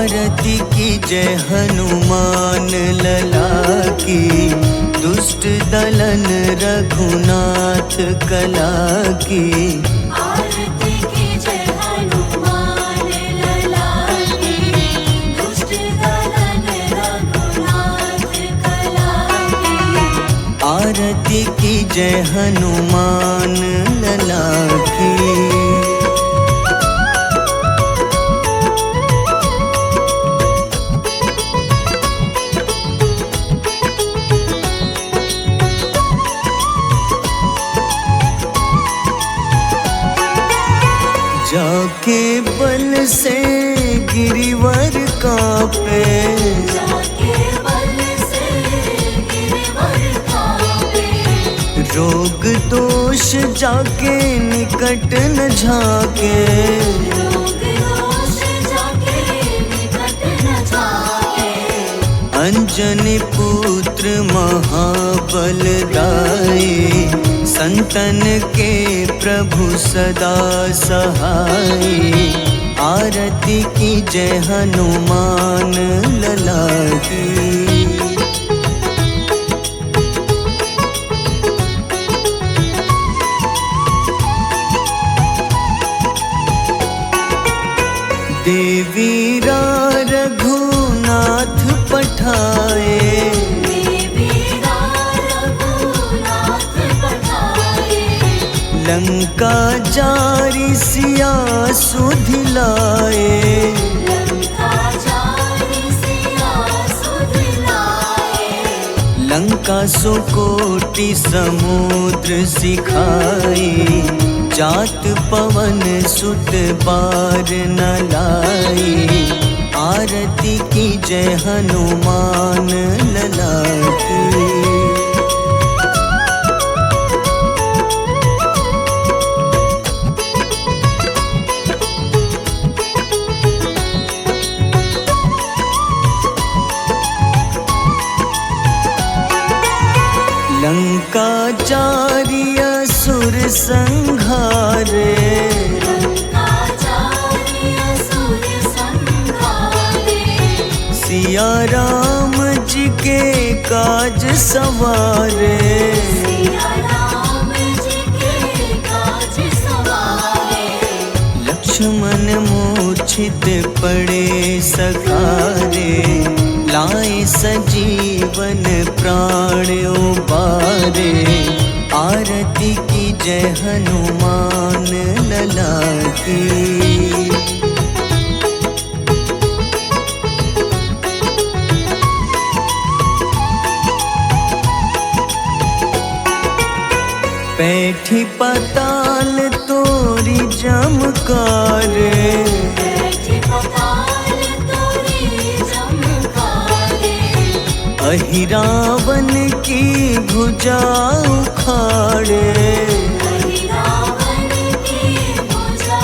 आरती की जय हनुमान लला की, दुष्ट दलन रघुनाथ कला की। आरती की जय हनुमान लला की, दुष्ट दलन रघुनाथ कला की। आरती की जय हनुमान लला की। जाके बल से गिरिवर कांपे, जाके बल से गिरवर कांपे। रोग दोष जाके निकट न झाके। रोग दोष जाके निकट न झाके। अंजनी पुत्र महाबल दाई, संतन के प्रभु सदा सहाय। आरती की जय हनुमान लला की। देवीरा रघुनाथ पठाए, देवीरा रघुनाथ पठाए। लंका जारी सिया सुधिलाए। लंका जारी सिया सुधिलाए। लंका सुकोटि समुद्र सिखाई, जात पवन सुत बार न लाई। आरती की जय हनुमान लला की। लंका जारी असुर संघारे, लंका जारी असुर संघारे। सिया राम जी के काज सवारे। सिया राम जी के काज सवारे। लक्ष्मण मूर्छित पड़े सखारे, लाए सजीवन प्राण उबारे। आरती की जय हनुमान लला की। बैठी पाताल तोरी जमकारे, बैठी पाताल तोरी जमकारे। अहिरावन की भुजा उखाड़े। रावण की भुजा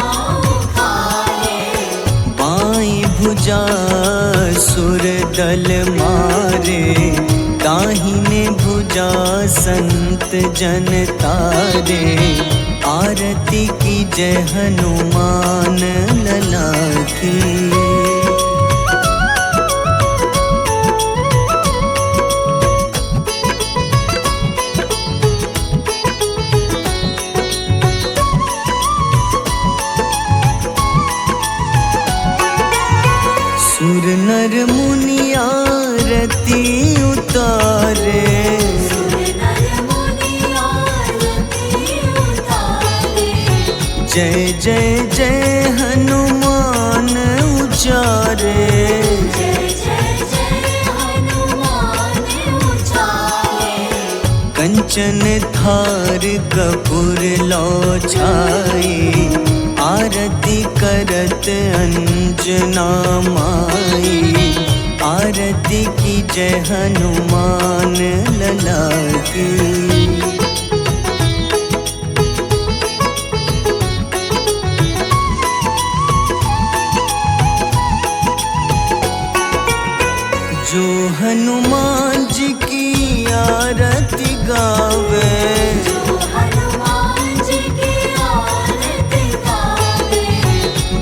उखाड़े। बाईं भुजा सुर दल मारे, दाहिने भुजा संत जन तारे। आरती की जय हनुमान लला की। सुर नर मुनि आरती उतारे, सुर नर मुनि आरती उतारे। जय जय जय हनुमान उचारे। जय जय जय हनुमान उचारे। कंचन थार कपूर लो छाई, आरती करत अंजना माई। आरती की जय हनुमान लला की। जो हनुमान जी की आरती गावे, जो हनुमान जी की आरती गावे।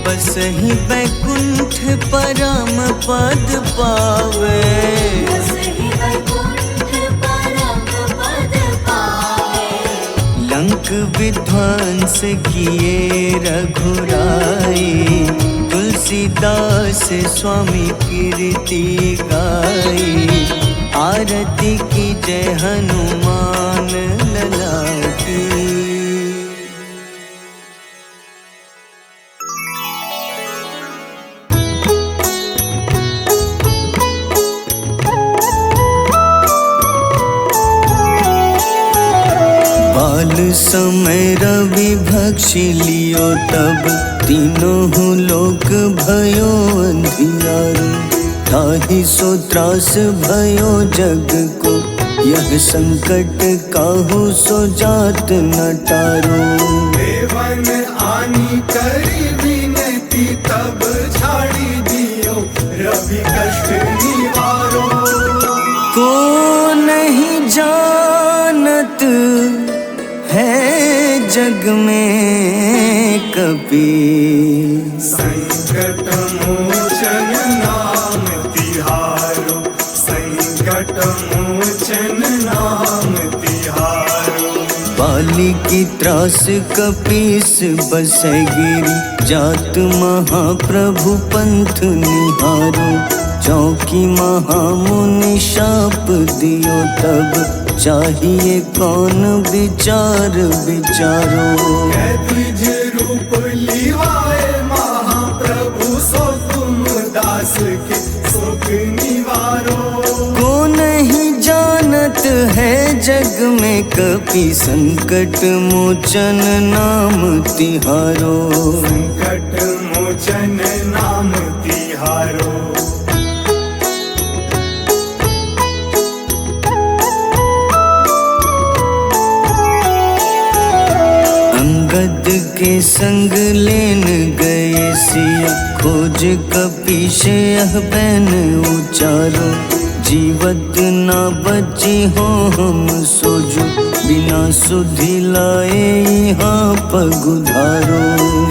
बस ही बैकुंठ परम पद पावे, बसहि वैकुंठ परम पद पावे। लंक विध्वंस किए रघुराई, तुलसीदास स्वामी कीर्ति गाई। आरती की जय हनुमान लला की। बाल समय रवि भक्षि लियो तब, तीनों लोक भयो अंधियारो। ताहि सो त्रास भयो जग को, यह संकट काहू सो जात न टारो। देवन आनी करी विनती, तब झाड़ी दियो रवि कष्ट निवारो। को नहीं जानत है जग में कपि, संकट मोचन नाम तिहारो, संकट मोचन नाम तिहारो। बाली की त्रास कपीस बसै गिरी, जात महाप्रभु पंथ निहारो। चौकी महामुनि शाप दियो तब, चाहिए कौन विचार विचारो। द्विज रूप लिवाए महाप्रभु, सो तुम दास के सुख निवारो। को नहीं जानत है जग में कपि, संकट मोचन नाम तिहारो। संकट मोचन नाम तिहारो। अंगद के संग लेन गए सिया, खोज कपीश यह बैन उचारो। जीवत ना बची हो हम सोजो, बिना सुधि लाए यहाँ पगुधारो।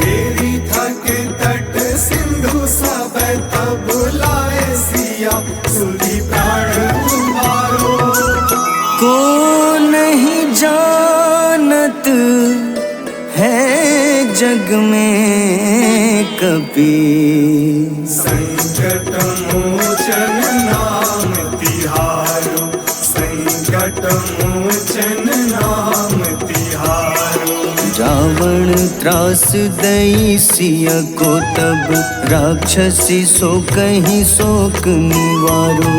तेरी थके तट सिंधु सब तब लाए सिया, सुधि प्राण तुम्हारो। को नहीं जानत है जग में कपि, संकट मोचन नाम तिहारो, संकट मोचन नाम तिहारो। रावण त्रास दई सिया को तब, राक्षसी सो कहीं शोक निवारो।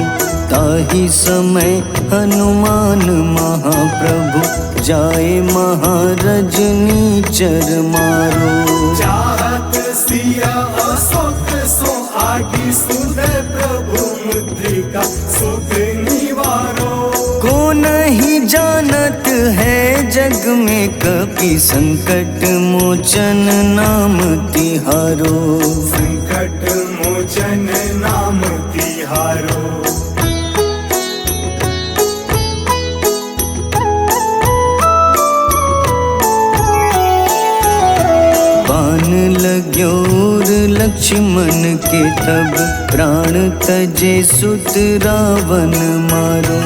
ताहि समय हनुमान महाप्रभु, जाए महारजनी चर मारो। चाहत सिया अशोक सो आगी, सुधे प्रभु मुद्रिका सुख निवारो। को नहीं जानत है जग में कपि, संकट मोचन नाम तिहारो। संकट मोचन नाम तिहारो। बाण लग्योर लक्ष्मण के तब, प्राण तजे सुत रावण मारो।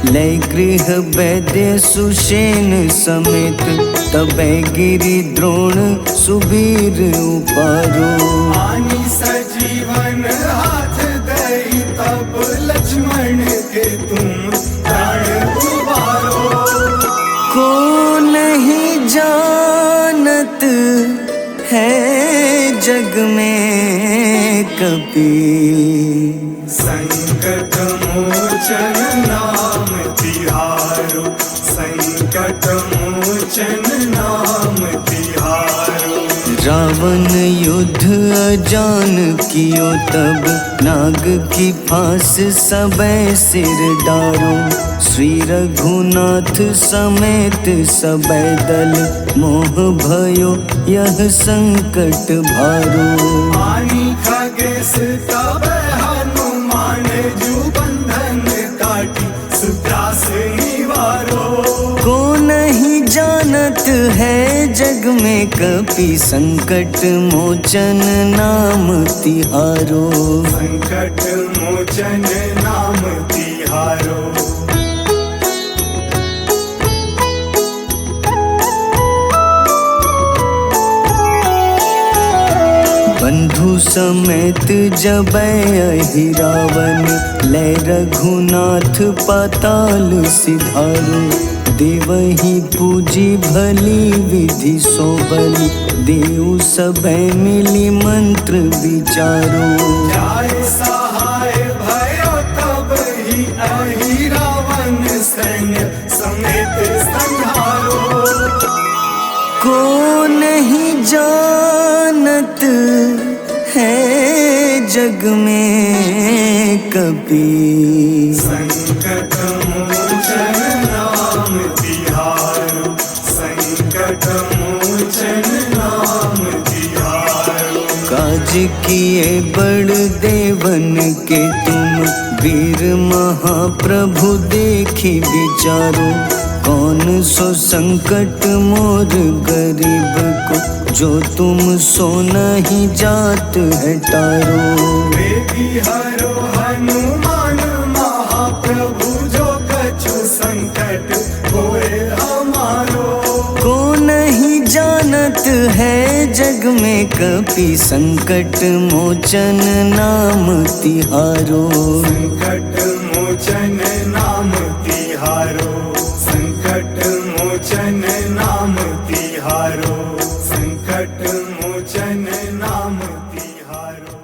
लय गृह वैद्य सुषेण समेत, तबै गिरि द्रोण सुबीर उपारो। आनी सजीवन हाथ दई, तब लक्ष्मण के तुम प्राण उबारो। को नहीं जानत है जग में कपि, संकट मोचन नाम तिहारो, संकट मोचन नाम तिहारो। रावण युद्ध अजान कियो तब, नाग की फांस सबै सिर डारो। श्री रघुनाथ समेत सबै दल, मोह भयो यह संकट भारो। आनी खगेश तब हनुमान, जू बंधन काटी सुत्रास निवारो। को नहीं जानत जानत है जग में कपि संकट मोचन नाम तिहारो। संकट मोचन नाम तिहारो। बंधु समेत जबै अहि रावण, लै रघुनाथ पाताल सिधारो। देवहि पूजी भली विधि सो बलि, देव सबे मिली मंत्र विचारो। जाय सहाय भयो तब ही अहि रावण, सैन्य समेत संहारो। को नहीं जानत है जग में कपि, संकट मोचन नाम तिहारो। संकट मोचन नाम तिहारो। काज किए बड़ देवन के तुम, वीर महाप्रभु देखी विचारो। कौन सो संकट मोर गरीब को, जो तुम सो नहीं जात है टारो। वेगी हरो हनुमान महाप्रभु, जो कछु संकट होए हमारो। को नहीं जानत है जग में कपि संकट मोचन नाम तिहारो। संकट मोचन नाम तिहारो। संकट मोचन नाम तिहारो। संकट मोचन नाम तिहारो।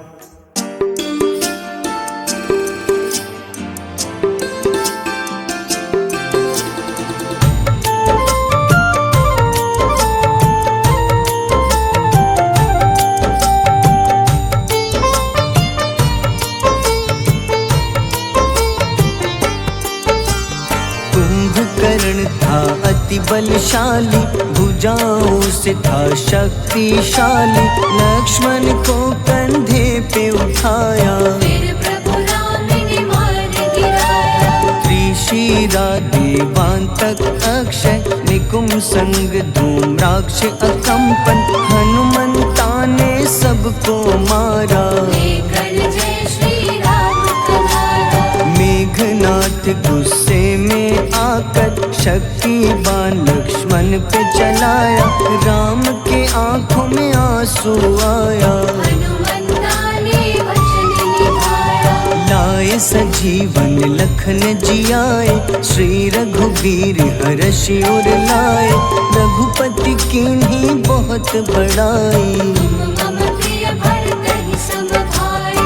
कुंभकर्ण था अति बलशाली, भुजाओं से था शक्तिशाली। लक्ष्मण को कंधे पे उठाया, फिर प्रभु राम ने मार गिराया। त्रिशिरा देवांतक अक्षय, निकुंभ संग धूम्राक्ष अकंपन। हनुमंता ने सबको मारा, लेकर जय श्री राम तुम्हारा। मेघनाथ गुस्से में आकर, शक्तिवान लक्ष्मण पे चलाया। राम के आंखों में आंसू आया, हनुमंता ने वचन निभाया। लाए सजीवन लखन जियाए, श्री रघुवीर हर्षि उर लाए। रघुपति कीन्ही बहुत बड़ाई, तुम मम प्रिय भरत ही सम भाई।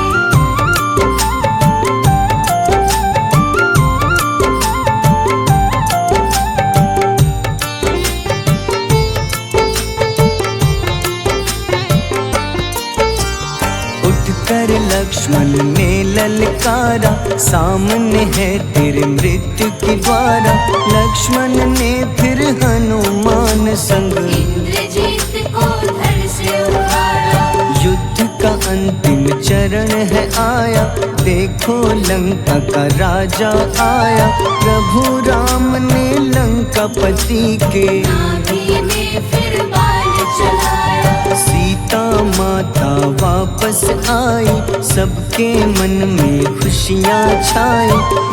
उठकर लक्ष्मण ने ललकारा, सामने है तेरे मृत्यु की द्वारा। लक्ष्मण ने फिर हनुमान संग, इंद्रजीत को धड़ से उतारा। युद्ध का अंतिम चरण है आया। देखो लंका का राजा आया, प्रभु राम ने लंकापति के नाभि में फिर बाण चलाया। सीता माता वापस आई, सबके मन में खुशियाँ छाई।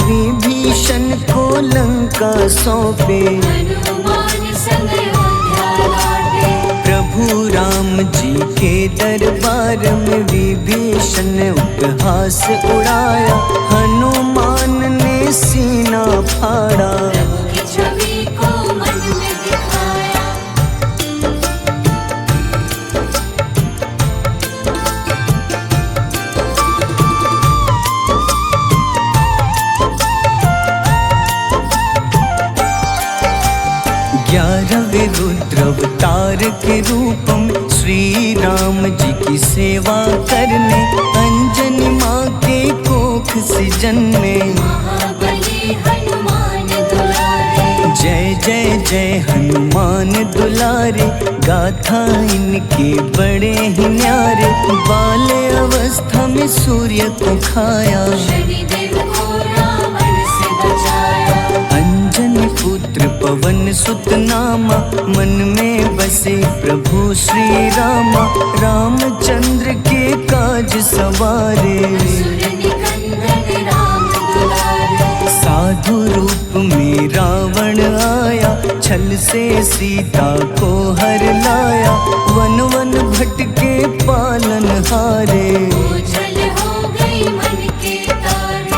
विभीषण को लंका सौंपे, हनुमान संग अयोध्या लौटे। प्रभु राम जी के दरबार में विभीषण उपहास उड़ाया। हनुमान ने सीना फाड़ा, प्रभु की छवि को मन में दिखाया। ग्यारहवें रुद्र अवतार के रूप में श्री राम जी की सेवा करने, अंजनी माँ के कोख से जन्मे। महाबली हनुमान दुलारे, जय जय जय हनुमान दुलारे, गाथा इनके बड़े ही न्यारे। बाल्य अवस्था में सूर्य को खाया, शनिदेव को रावण से बचाया। अंजनी पुत्र पवन सुत नामा, मन में बसे प्रभु श्री रामा। रामचंद्र के काज सवारे, असुर निकंदन राम दुलारे। साधु रूप में रावण आया, छल से सीता को हर लाया। वन वन भटके पालन हारे, ओझल हो गई मन के तारे।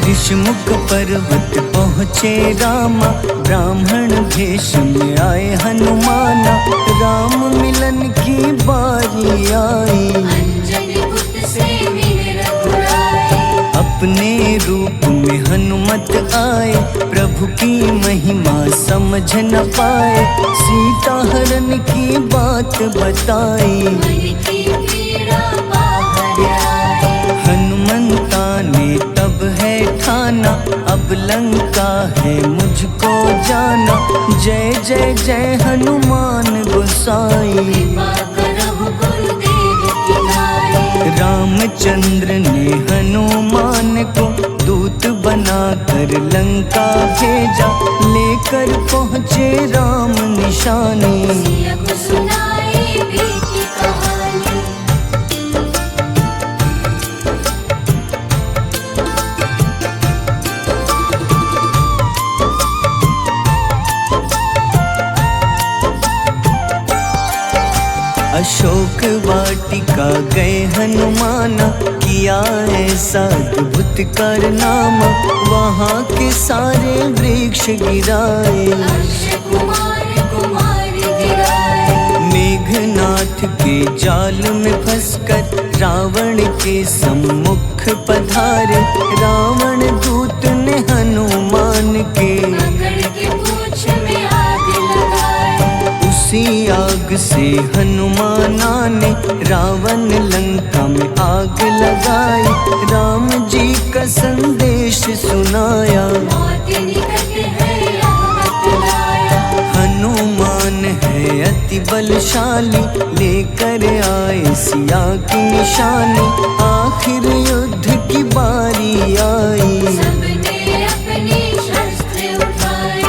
ऋषिमुख पर्वत पहुँचे रामा, ब्राह्मण भेष में आए हनुमाना। राम मिलन की बारी आई, अंजनी पुत्र से मिले रघुराई। अपने रूप में हनुमत आए, प्रभु की महिमा समझ न पाए। सीता हरण की बात बताई, मन की पीड़ा बाहर आई। हनुमंता ने तब है ठाना, अब लंका है मुझको जाना। जय जय जय हनुमान गोसाई, कृपा करहु गुरुदेव की नाई। रामचंद्र ने हनुमान को दूत बनाकर लंका भेजा। लेकर पहुँचे राम निशानी, सिया को सुनाई बीती कहानी। अशोक वाटिका गए हनुमाना, किया ऐसा अद्भुत कारनामा। वहाँ के सारे वृक्ष गिराए, अक्षय कुमार कुमार गिराए। मेघनाथ के जाल में फंसकर रावण के सम्मुख पधारे। रावण दूत ने हनुमान के पकड़ के पूंछ में आग लगाए। उसी आग से हनुमाना ने रावण लंका में आग लगाई। राम जी का संदेश सुनाया, मौत निकट है यह बतलाया। हनुमान है अति बलशाली, लेकर आए सिया की निशानी। आखिर युद्ध की बारी आई, सबने अपनी शस्त्र उठाई।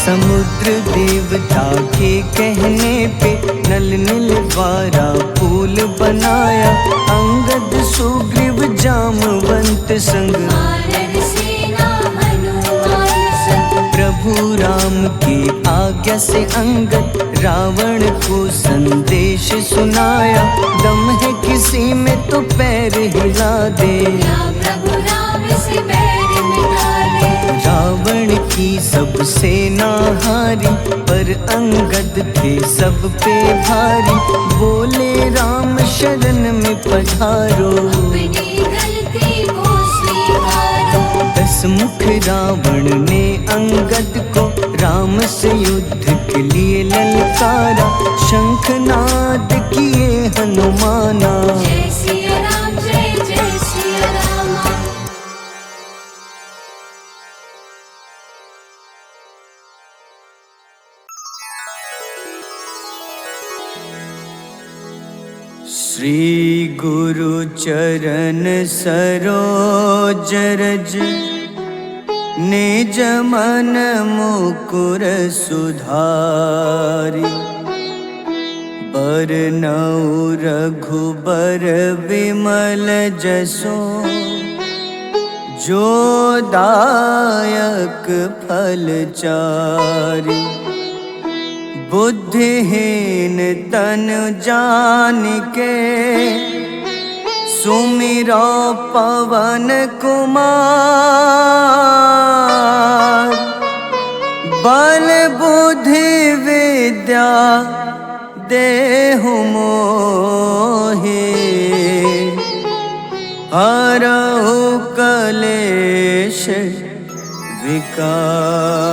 समुद्र देवता के कहने पे नल नील द्वारा पुल बनाया। अंगद सुग्रीव जामवंत संग, वानर सेना हनुमान संग। प्रभु राम की आज्ञा से अंगद रावण को संदेश सुनाया। दम है किसी में तो पैर हिला दे, या प्रभु राम से बैर मिटा दे। रावण की सब सेना हारी, पर अंगद थे सब पे भारी। बोले राम शरण में पधारो, अपनी गलती को स्वीकारो। दस मुख रावण ने अंगद को राम से युद्ध के लिए ललकारा। शंखनाद किए हनुमाना, जय सिया राम जय जय सिया रामा। श्री गुरु चरण सरोज रज, निज मन मुकुर सुधारि। बरनउँ रघुबर विमल जसो, जो दायक फल चारि। बुद्धिहीन तनु जानिके, सुमिरो पवन कुमार। बल बुद्धि विद्या देहु मोहि, हरहु कलेश विकार।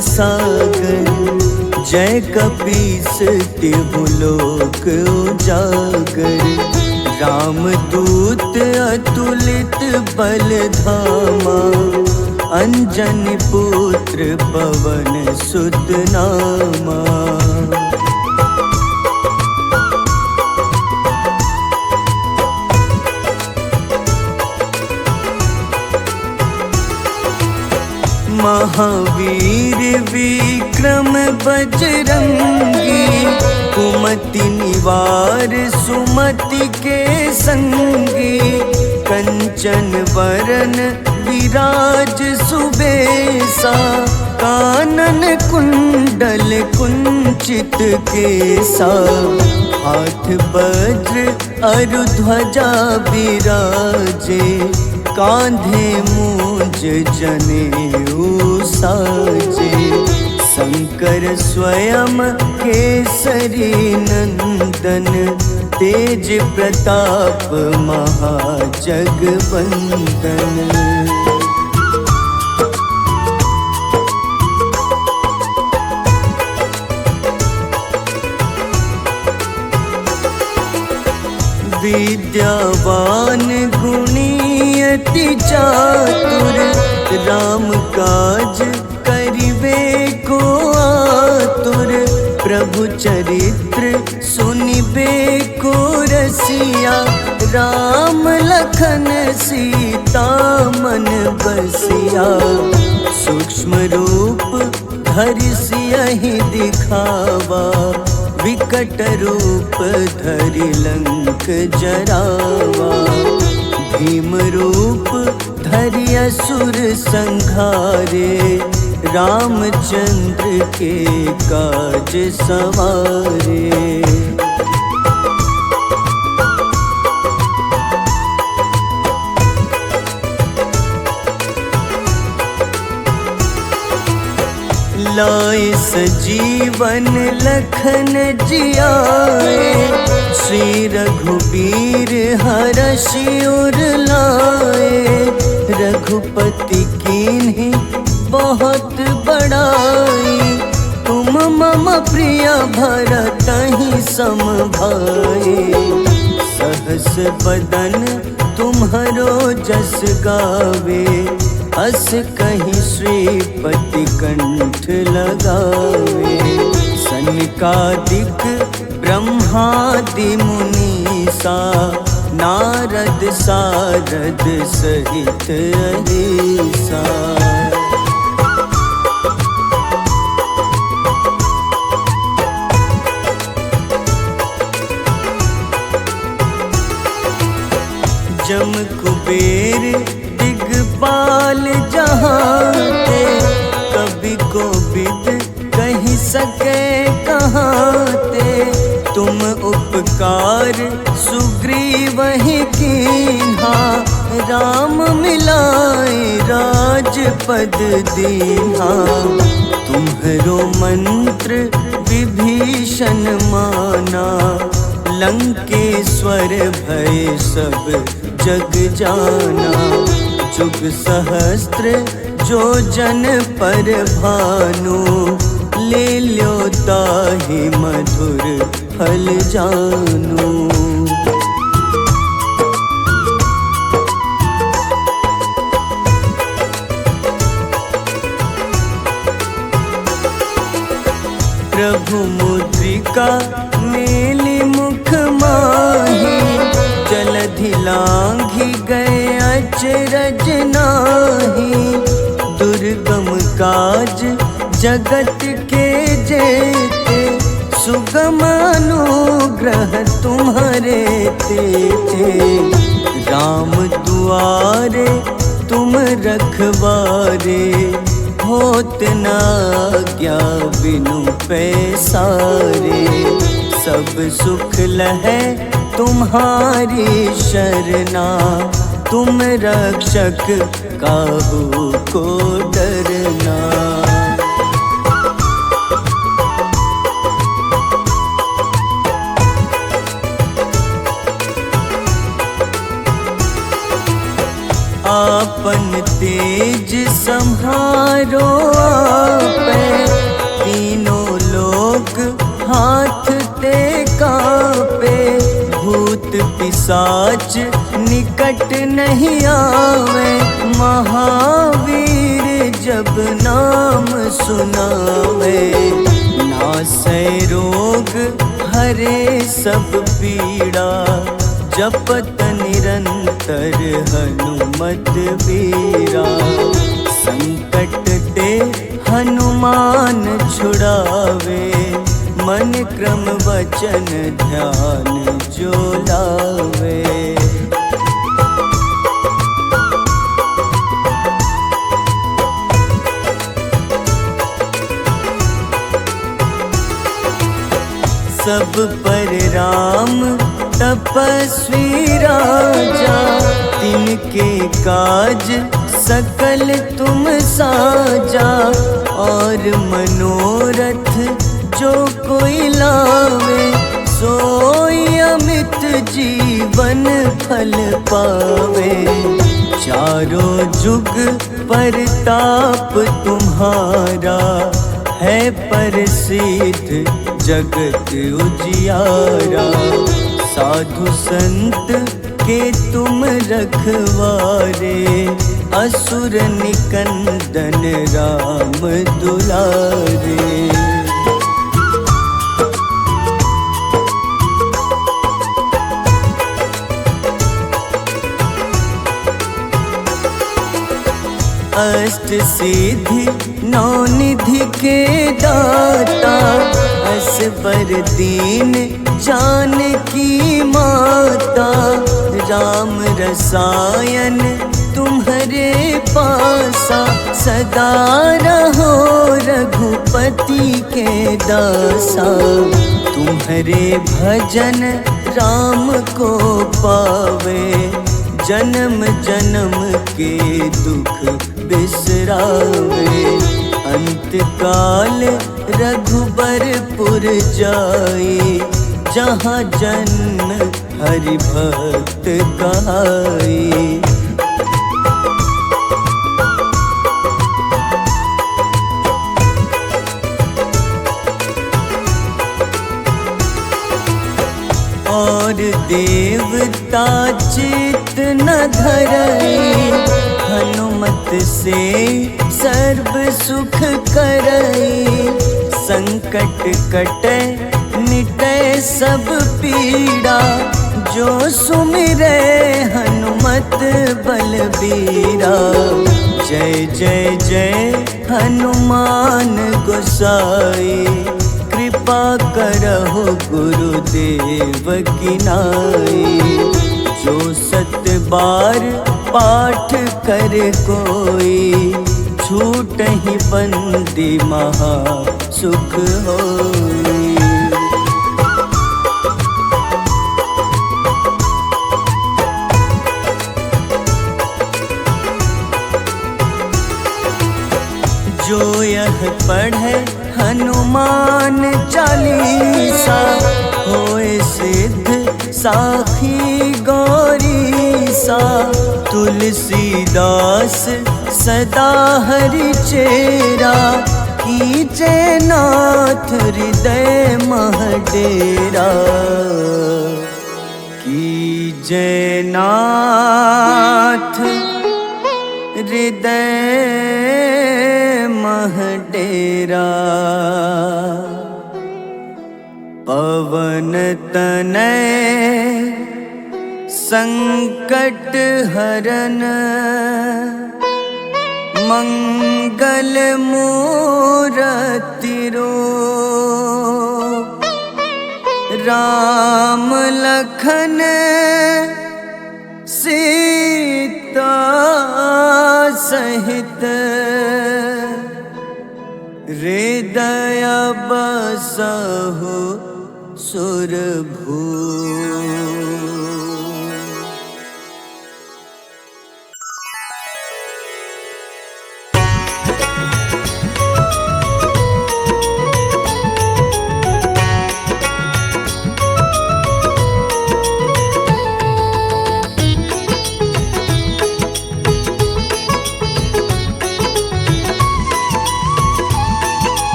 सागर, जय कपीस तिहुलोक उजागर। रामदूत अतुलित बल धामा, अंजनी पुत्र पवन सुत नामा। महावीर विक्रम बजरंगी, कुमति निवार सुमति के संगी। कंचन वरन विराज सुबेसा, कानन कुंडल कुंचित केसा। हाथ वज्र अरु ध्वजा विराजे, कांधे मूंज जनेऊ साजे। शंकर स्वयं केसरी नंदन, तेज प्रताप महाजगवंदन। विद्यावान गुणी अति चातुर, राम काज करिबे को आतुर। प्रभु चरित्र सुनिबे को रसिया, राम लखन सीता मन बसिया। सूक्ष्म रूप धरि सियहि दिखावा, विकट रूप धरि लंक जरावा। भीम रूप धरि असुर संहारे, रामचंद्र के काज सवारे। लाए सजीवन लखन जियाए, श्री रघुबीर हरषि उर लाए। रघुपति कीन्ही बहुत बड़ाई, तुम मम प्रिय भरतहि सम भाई। सहस बदन तुम्हरो जस गावे, अस कहीं श्रीपति कंठ लगावे। सनकादिक ब्रह्मादि मुनीसा, नारद सारद सहित अहिसा। जम कुबेर दिगपाल जहाँते, कवि कोविद कहि सके कहाँते। तुम उपकार सुग्रीवहि कीन्हा, राम मिलाए राजपद दीन्हा। तुम्हरो मंत्र विभीषण माना, लंकेश्वर भय सब जग जाना। जुग सहस्त्र जो जन पर भानु, ले ल्यो ताहि मधुर फल जानू। प्रभु मुद्रिका मेलि मुख माही, जलधि लांघि गए अचरज नाही। दुर्गम काज जगत के जेते, सुगम अनुग्रह तुम्हारे तेते। राम दुआरे तुम रखवारे, होत न आज्ञा बिनु पैसारे। सब सुख लहै तुम्हारी शरणा, तुम रक्षक काहू को डरना। आपन तेज संहारो आपे, तीनों लोग हाथ ते कांपे। भूत पिशाच निकट नहीं आवे, महावीर जब नाम सुनावे। नासै रोग हरे सब पीड़ा, जपत निरंतर हनुमत बीरा। संकट ते हनुमान छुड़ावे, मन क्रम वचन ध्यान जो लावे। सब पर राम तपस्वी राजा, तिनके काज सकल तुम साजा। और मनोरथ जो कोई लावे, सोई अमित जीवन फल पावे। चारों जुग परताप तुम्हारा, है प्रसिद्ध जगत उजियारा। साधु संत के तुम रखवारे, असुर निकंदन राम दुलारे। अष्ट सिद्धि नौ निधि के दाता, असबर दीन जानकी माता। राम रसायन तुम्हारे पासा, सदा रहो रघुपति के दासा। तुम्हारे भजन राम को पावे, जन्म जन्म के दुख बिसरावे। अंत काल रघुबरपुर जाई, जहाँ जन्म हरि भक्त कहाई। और देवता चित न धरई, हनुमत से सर्व सुख करई। संकट कटे मिटे सब पीड़ा, जो सुमिरे हनुमत बलबीरा। जय जय जय हनुमान गोसाई, कृपा करहु गुरुदेव की नाई। जो सत बार पाठ कर कोई, छूटहि बंदी महा सुख होई। जो यह पढ़े हनुमान चालीसा, होए सिद्ध साखी गौरीसा। तुलसीदास सदा हरि चेरा, कीजे नाथ हृदय मह डेरा। कीजे नाथ हृदय मह डेरा। पवन तनय संकट हरन, मंगल मूरति रूप। राम लखन सीता सहित, हृदय बसहु सुरभूप।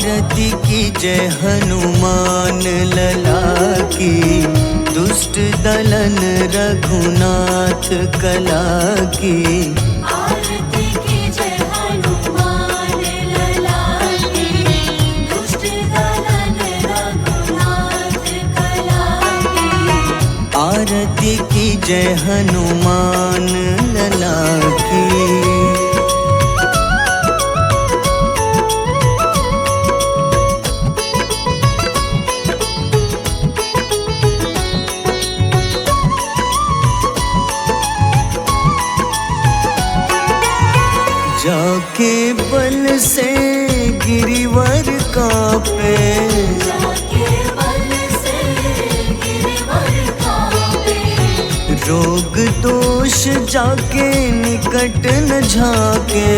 आरती की जय हनुमान लला की, दुष्ट दलन रघुनाथ कला की। आरती की जय हनुमान लला की, दुष्ट दलन रघुनाथ कला की। आरती की जय हनुमान लला की। जाके बल से गिरिवर कांपे, जाके बल से गिरिवर कांपे। रोग दोष जाके निकट न झाके।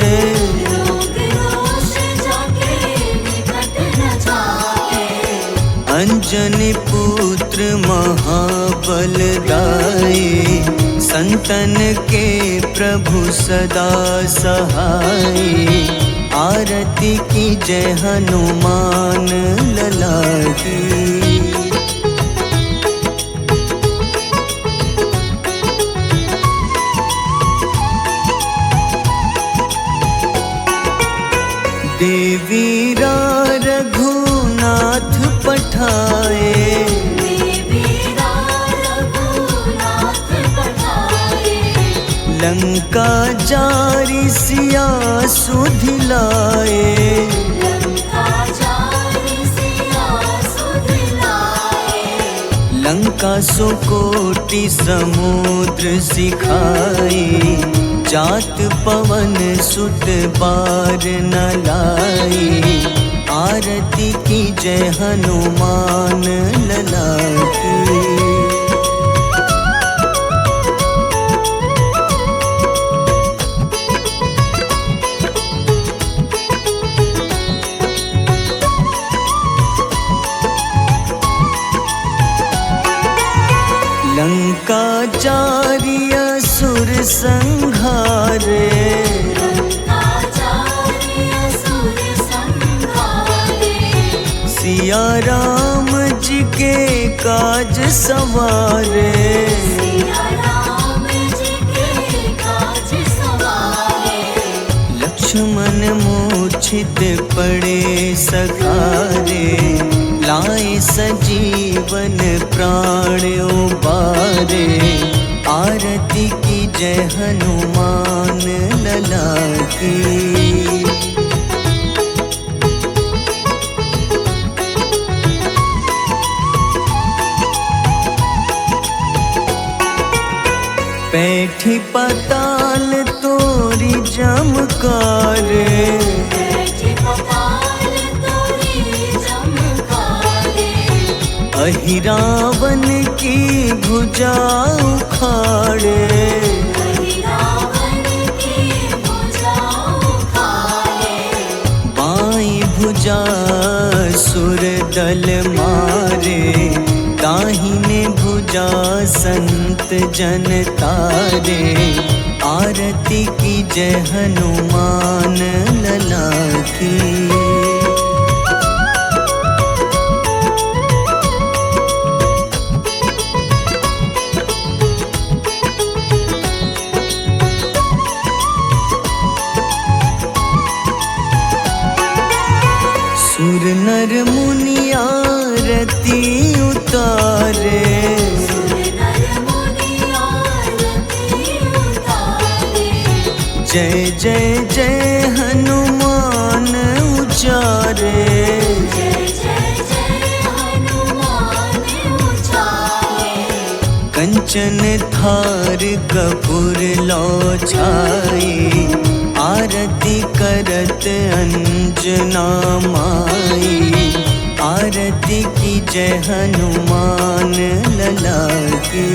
रोग दोष जाके निकट न झाके। अंजनी पुत्र महाबलदाई, संतन के प्रभु सदा सहाय। आरती की जय हनुमान लला की। देवीरा रघुनाथ पठाए, देवीरा रघुनाथ पठाए। लंका जारी सिया सुधिलाए। लंका जारी सिया सुधिलाए। लंका सुकोटि समुद्र सिखाए, जात पवन सुत बार न लाए। आरती की जय हनुमान लला की। लंका जारी असुर संहारे, लंका जारी असुर संहारे। सिया राम जी के काज सवारे। सिया राम जी के काज सवारे। लक्ष्मण मूर्छित पड़े सखारे, लाए सजीवन प्राण उबारे। आरती की जय हनुमान लला की। बैठी पताल तोरी जमकारे, बैठी पताल तोरी जमकारे। अहिरावन की भुजा उखाड़े। रावण की भुजा उखाड़े। बाईं भुजा सुर दल मारे, दाहिने भुजा संत जन तारे। आरती की जय हनुमान लला की। सुर नर मुनि आरती उतारे, सुर नर मुनि आरती उतारे। जय जय जय हनुमान उचारे। जय जय जय हनुमान उचारे। कंचन थार कपूर लो छाए, आरती करत अंजना माई। आरती की जय हनुमान लला की।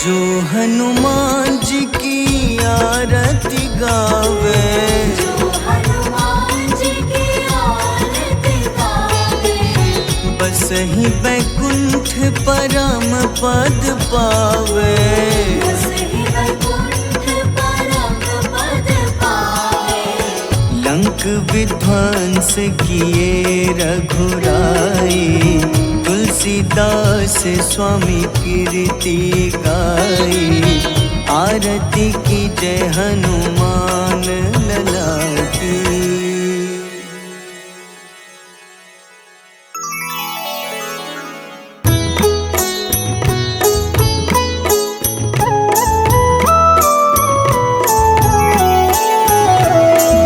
जो हनुमान जी की आरती गावे, जो हनुमान जी की आरती गावे। बस ही बैकुंठ वैकुंठ परम पद पावे। बसहि वैकुंठ परम पद पावे। लंक विध्वंस किए रघुराई, तुलसीदास स्वामी कीर्ति गाई। आरती की जय हनुमान लला की।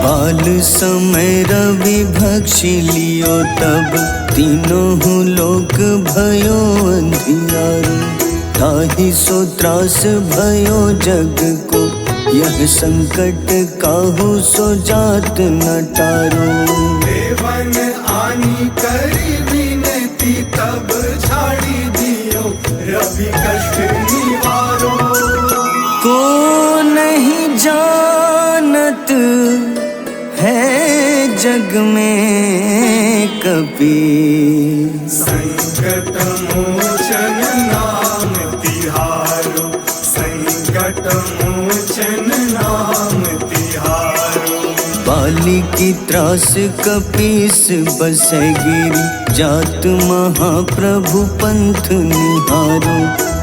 बाल समय रवि भक्षि लियो तब, तीनों लोक भयो अंधियारो। ताहि सो त्रास भयो जग को, यह संकट काहू सो जात न टारो। देवन आनी करी विनती, तब छाड़ी दियो रवि कष्ट निवारो। को नहीं जानत है जग में कपि, संकट मोचन नाम तिहारो। संकट मोचन नाम तिहारो। बाली की त्रास कपीस बसै गिरी, जात महाप्रभु पंथ निहारो।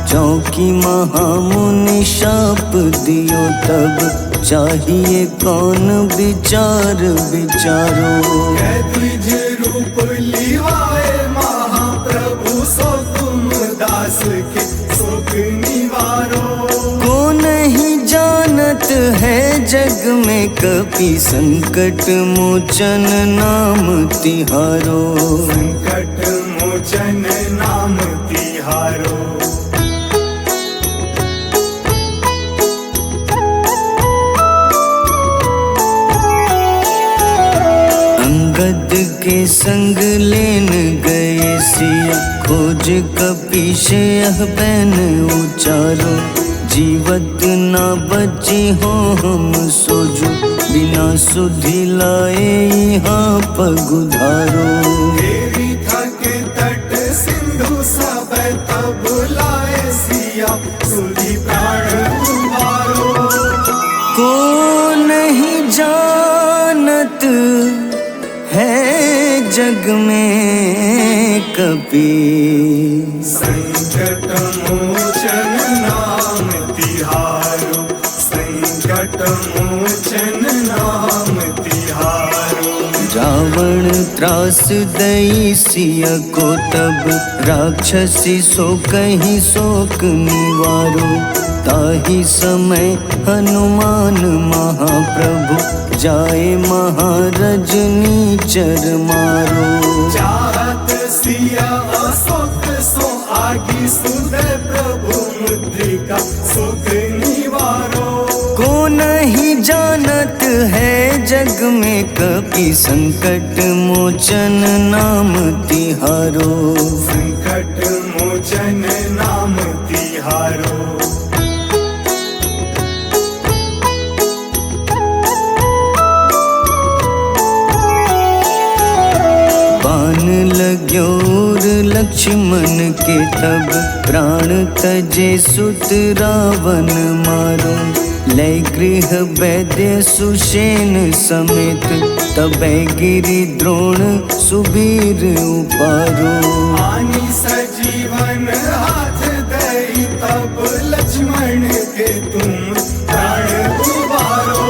चौकी महामुनि शाप दियो तब, चाहिए कौन विचार विचारो। द्विज रूप लिवाए महाप्रभु, सो तुम दास के सुख निवारो। को नहीं जानत है जग में कपि, संकट मोचन नाम तिहारो। संकट मोचन नाम तिहारो। अंगद के संग लेन गए सिया, खोज कपीश यह बैन उचारो। जीवत ना बची हो हम सोजो, बिना सुधि लाए यहाँ पगुधारो। देवी थक तट सिंधु सब, तब लाए सिया सुधि प्राण उबारो। को नहीं जानत है जग में कपि, संकट मोचन नाम तिहारो। संकट मोचन नाम तिहारो। रावण त्रास दई सिया को तब, राक्षसी सो कहीं शोक निवारो। ताहि समय हनुमान महाप्रभु, जाए महारज नीचर मारो। चाहत सिया अशोक सो आगी, सुदय प्रभु मुद्रिका सुख निवारो। को नहीं जानत है जग में कपि, संकट मोचन नाम तिहारो। संकट मोचन नाम तिहारो। बान लग्योर लक्ष्मण के तब, प्राण तजे सुत रावण मारो। लय गृह वैद्य सुषेण समेत, तबै गिरि द्रोण सुबीर उपारो। आनी सजीवन हाथ दई, तब लक्ष्मण के तुम प्राण उबारो।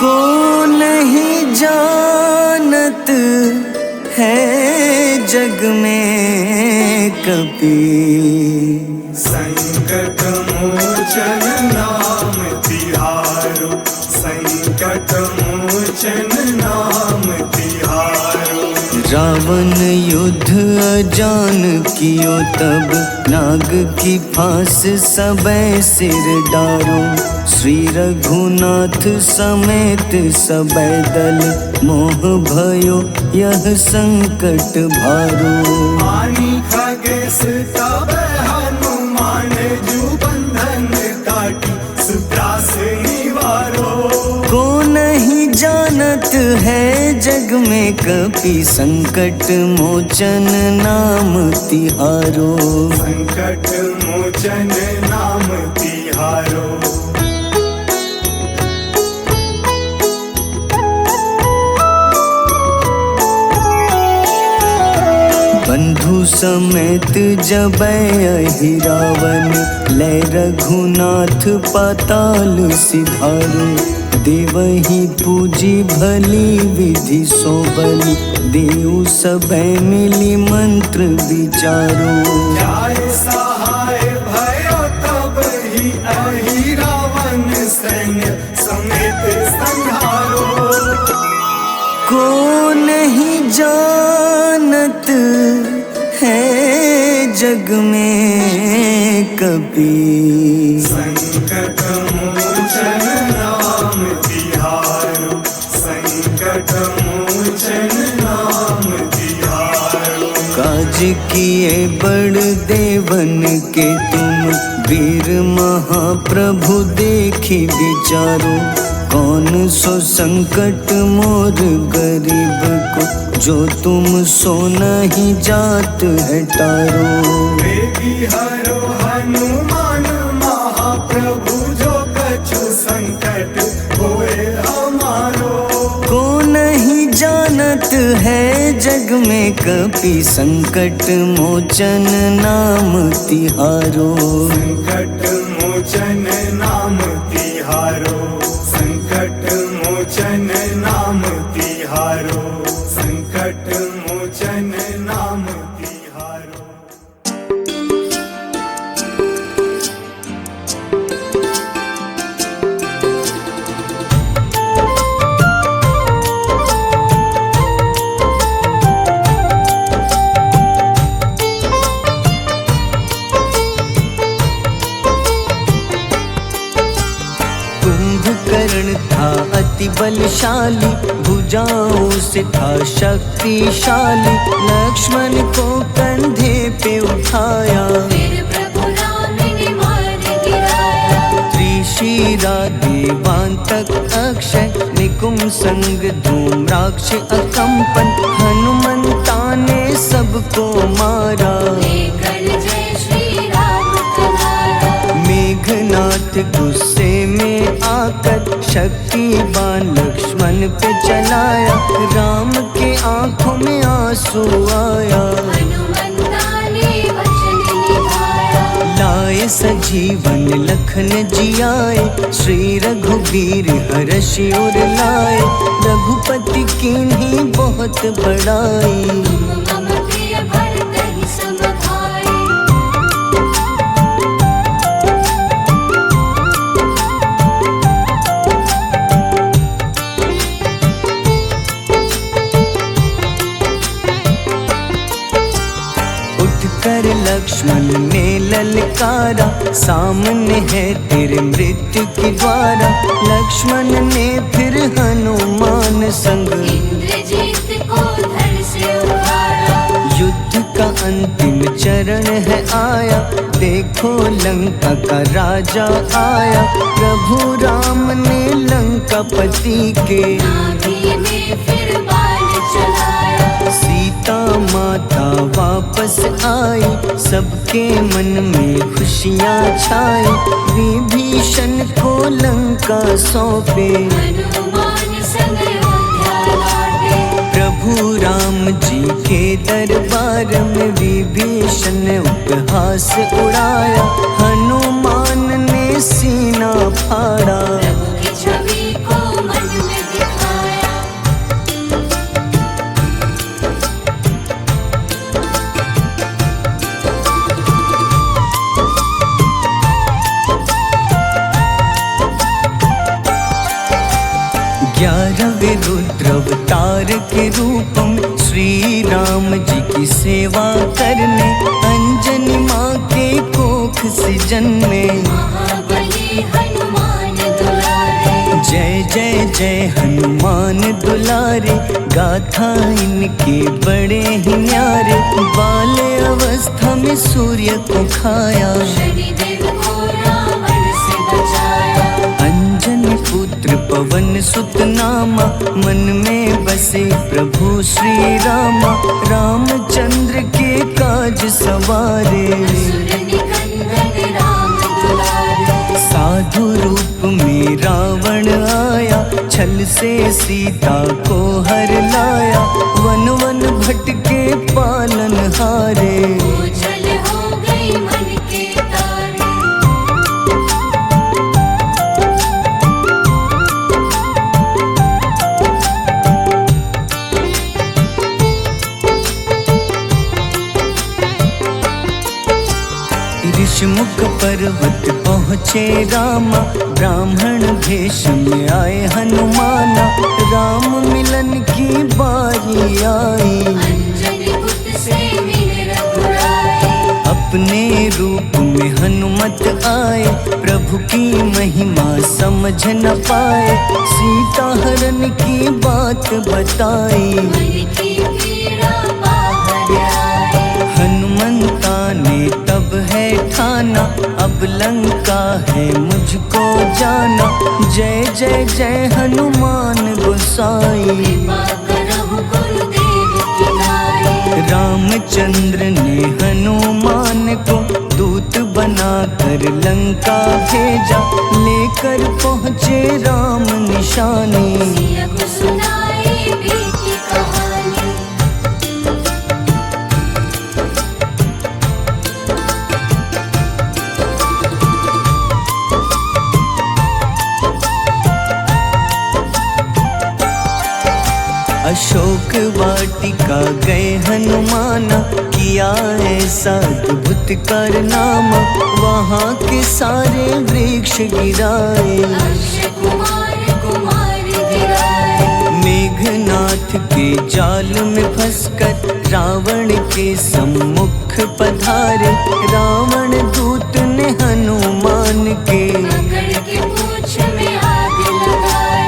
को नहीं जानत है जग में कपि, संकट मोचन नाम तिहारो। संकट मोचन नाम तिहारो। रावण युद्ध अजान कियो तब, नाग की फांस सबै सिर डारो। श्री रघुनाथ समेत सबै दल, मोह भयो यह संकट भारो। आनी खगेश तब हनुमान, जू बंधन काटी सुत्रास निवारो। को नहीं जानत जानत है जग में कपि संकट मोचन नाम तिहारो। संकट मोचन नाम तिहारो। बंधु समेत जबै अहि रावण, लय रघुनाथ पाताल सिधारो। देवहि पूजी भली विधि सो बलि, देव सबै मिली मंत्र विचारो। जाय सहाय भयो तब ही अहि रावण, सैन्य समेत संहारो। को नहीं जानत है जग में कपि, संकट मोचन नाम तिहारो। संकट मोचन नाम तिहारो। काज किए बड़ देवन के तुम, वीर महाप्रभु देखी विचारो। कौन सो संकट मोर गरीब को, जो तुम सो नहीं जात है टारो। बेगी हरो हनुमान महाप्रभु, जो कछु संकट होए हमारो। को नहीं जानत है जग में कपि संकट मोचन नाम तिहारो। संकट मोचन नाम तिहारो। संकट मोचन नाम तिहारो। संकट मोचन नाम तिहारो। कुंभकर्ण था अति बलशाली, भुजाओं से था शक्तिशाली। लक्ष्मण को कंधे पे उठाया, फिर प्रभु राम ने मार गिराया। त्रिशिरा देवांतक अक्षय, निकुम संग धूम्राक्ष अकंपन। हनुमंता ने सबको मारा, लेकर जय श्री राम तुम्हारा। मेघनाथ गुस्से में आकर, शक्तिवान लक्ष्मण पे चलाया। राम के आंखों में आंसू आया, हनुमंता ने वचन निभाया। लाए सजीवन लखन जियाए, श्री रघुवीर हर्षि उर लाए। रघुपति कीन्ही बहुत बड़ाई, तुम मम प्रिय भरत ही सम भाई। उठकर लक्ष्मण ने ललकारा, सामने है तेरे मृत्यु की द्वारा। लक्ष्मण ने फिर हनुमान संग, इंद्रजीत को धड़ से उखाड़ा। युद्ध का अंतिम चरण है आया, देखो लंका का राजा आया। प्रभु राम ने लंकापति के, नाभि में फिर बाण चलाया। सीता माता वापस आई, सबके मन में खुशियाँ छाई। विभीषण को लंका सौंपे, हनुमान संग अयोध्या लौटे। प्रभु राम जी के दरबार में विभीषण उपहास उड़ाया। हनुमान ने सीना फाड़ा, प्रभु की छवि को मन में दिखाया। ग्यारहवें रुद्र अवतार के रूप में श्री राम जी की सेवा करने, अंजनी माँ के कोख से जन्मे। महाबली हनुमान दुलारे, जय जय जय हनुमान दुलारे, गाथा इनके बड़े ही न्यारे। बाल अवस्था में सूर्य को खाया, शनिदेव को रावण से बचाया। अंजनी पुत्र पवन सुत नामा, मन में बसे प्रभु श्री रामा। रामचंद्र के काज सवारे, असुर निकंदन राम दुलारे। साधु रूप में रावण आया, छल से सीता को हर लाया। वन वन भटके पालन हारे, ओझल हो गई मन के तारे। ऋषिमुख पर्वत पहुँचे रामा, ब्राह्मण भेष में आए हनुमाना। राम मिलन की बारी आई, अंजनी पुत्र से मिले रघुराई। अपने रूप में हनुमत आए, प्रभु की महिमा समझ न पाए। सीता हरण की बात बताई, मन की पीड़ा बाहर आई। हनुमंता ने तब है ठाना, अब लंका है मुझको जाना। जय जय जय हनुमान गोसाई, कृपा करहु गुरुदेव की नाई। रामचंद्र ने हनुमान को दूत बनाकर लंका भेजा। लेकर पहुँचे राम निशानी, सिया को सुनाई बीती कहानी। अशोक वाटिका गए हनुमाना, किया ऐसा अद्भुत कारनामा। वहाँ के सारे वृक्ष गिराए, अक्षय कुमार कुमार गिराए। मेघनाथ के जाल में फंसकर रावण के सम्मुख पधारे। रावण दूत ने हनुमान के पकड़ के पूंछ में आग लगाए।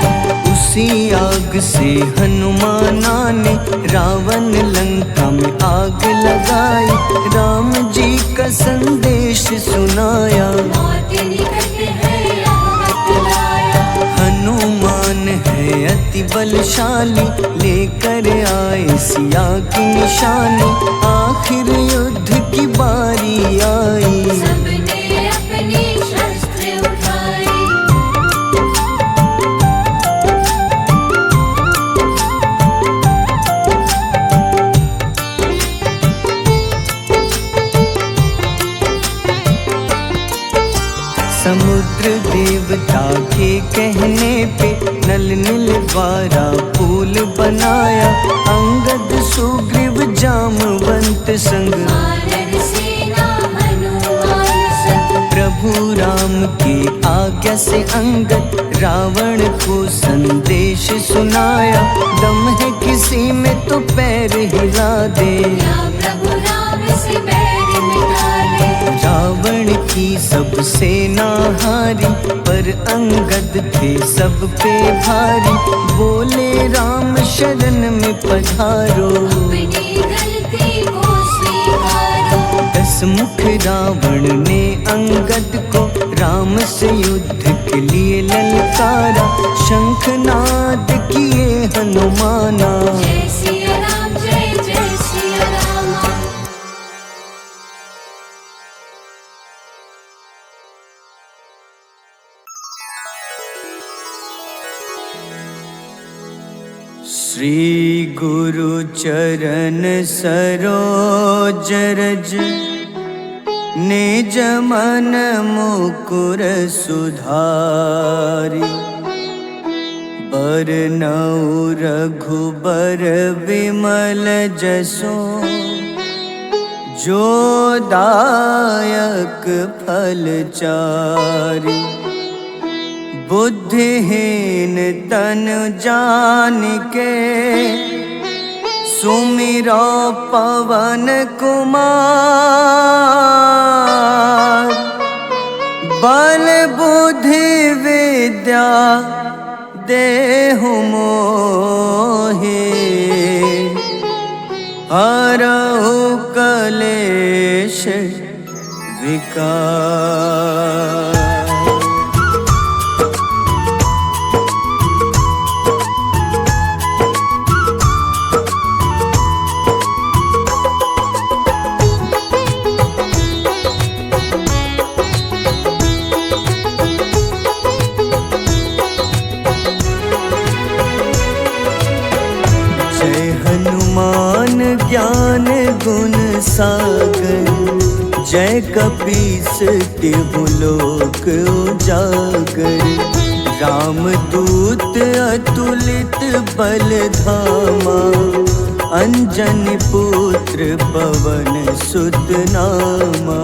उसी आग से हनुमाना ने रावण लंका में आग लगाई। राम जी का संदेश सुनाया, मौत निकट है यहाँ बतलाया। हनुमान है अति बलशाली, लेकर आए सिया की निशानी। आखिर युद्ध की बारी आई, सबने अपनी शस्त्र उठाई। समुद्र देवता के कहने पे नल नील द्वारा पुल बनाया। अंगद सुग्रीव जामवंत संग, वानर सेना हनुमान संग। प्रभु राम की आज्ञा से अंगद रावण को संदेश सुनाया। दम है किसी में तो पैर हिला दे, या प्रभु राम से बैर मिटा ले। रावण की सब सेना हारी, पर अंगद थे सब पे भारी। बोले राम शरण में पधारो, अपनी गलती को स्वीकारो। 10 मुख रावण ने अंगद को राम से युद्ध के लिए ललकारा। शंखनाद किए हनुमाना, जय सिया राम जय जय सिया रामा। श्री गुरु चरण सरोज रज, निज मन मुकुर सुधारि। बरनउँ रघुबर विमल जसो, जो दायक फल चारि। बुद्धिहीन तन जानिके, सुमिरो पवन कुमार। बल बुद्धि विद्या देहु मोहि, हरहु कलेश विकार। गुण सागर, जय कपीस तिहु लोक उजागर। रामदूत अतुलित बल धामा, अंजनी पुत्र पवन सुत नामा।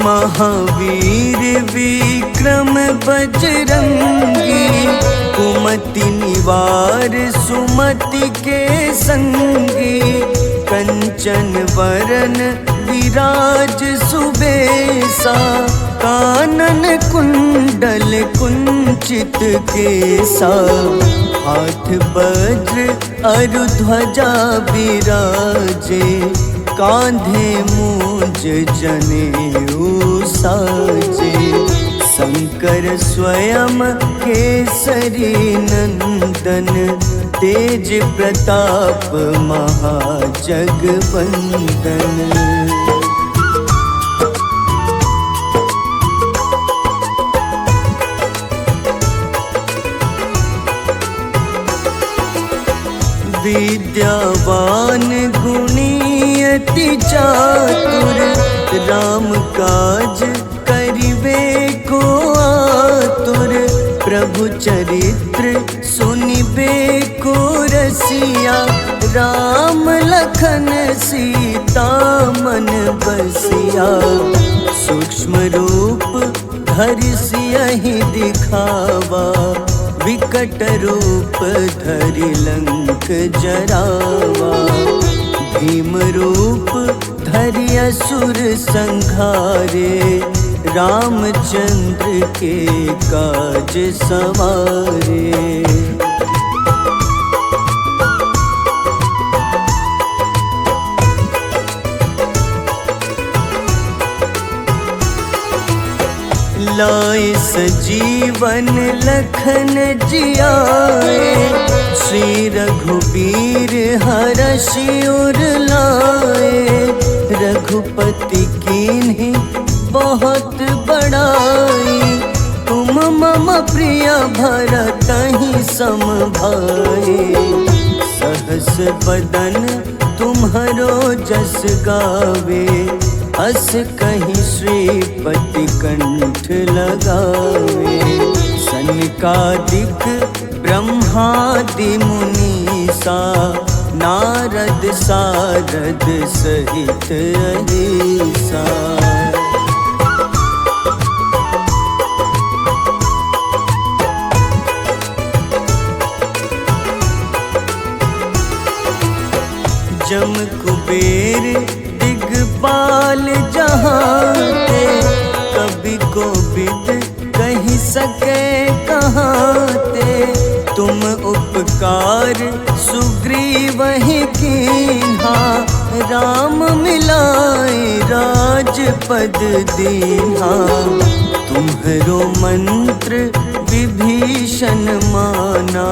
महावीर विक्रम बजरंगी, कुमति निवार सुमति के संगी। कंचन वरन विराज सुबेसा, कानन कुंडल कुंचित केसा। हाथ वज्र अरु ध्वजा बिराजे, कांधे मूंज जनेऊ साजे। शंकर स्वयं केसरी नंदन, तेज प्रताप महाजगवंदन। विद्यावान गुणी अति चातुर, राम काज करिबे को आतुर। प्रभु चरित्र सुनिबे को रसिया, राम लखन सीता मन बसिया। सूक्ष्म रूप धरि सियहि दिखावा, विकट रूप धरि लंक जरावा। भीम रूप धरि असुर संहारे, रामचंद्र के काज सवारे। लाए सजीवन लखन जियाए, श्री रघुबीर हरषि उर लाए। रघुपति कीन्ही बहुत बड़ाई, तुम मम प्रिय भरतहि सम भाई। सहस बदन तुम्हरो जस गावे, अस कहीं श्रीपति कंठ लगावे। सनकादिक ब्रह्मादि मुनीसा, नारद सारद सहित अहिसा। जम कुबेर दिगपाल जहाँते, कभी को विद कही सके कहाँते। तुम उपकार सुग्रीवहि कीन्हा, राम मिलाए राजपद दीन्हा। तुम्हरो मंत्र विभीषण माना,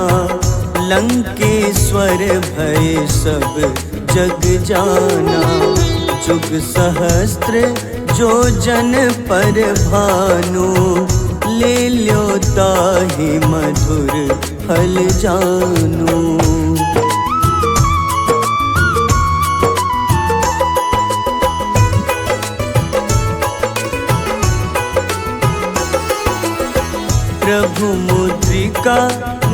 लंकेश्वर भय सब जग जाना। जुग सहस्त्र जो जन पर भानु, ले ल्यो ताहि मधुर फल जानू। प्रभु मुद्रिका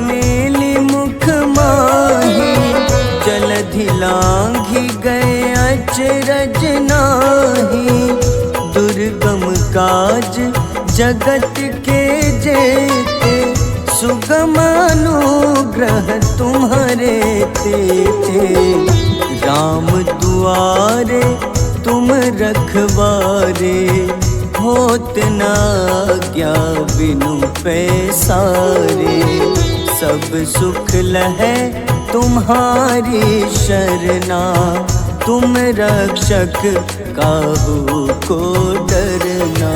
मेली मुख माही, जलधि लांघि गए अचरज नाही। दुर्गम काज जगत के जेते, सुगम अनुग्रह तुम्हारे तेते। राम दुआरे तुम रखवारे, होत न आज्ञा बिनु पैसारे। सब सुख लहै तुम्हारी शरणा, तुम रक्षक काहू को डरना।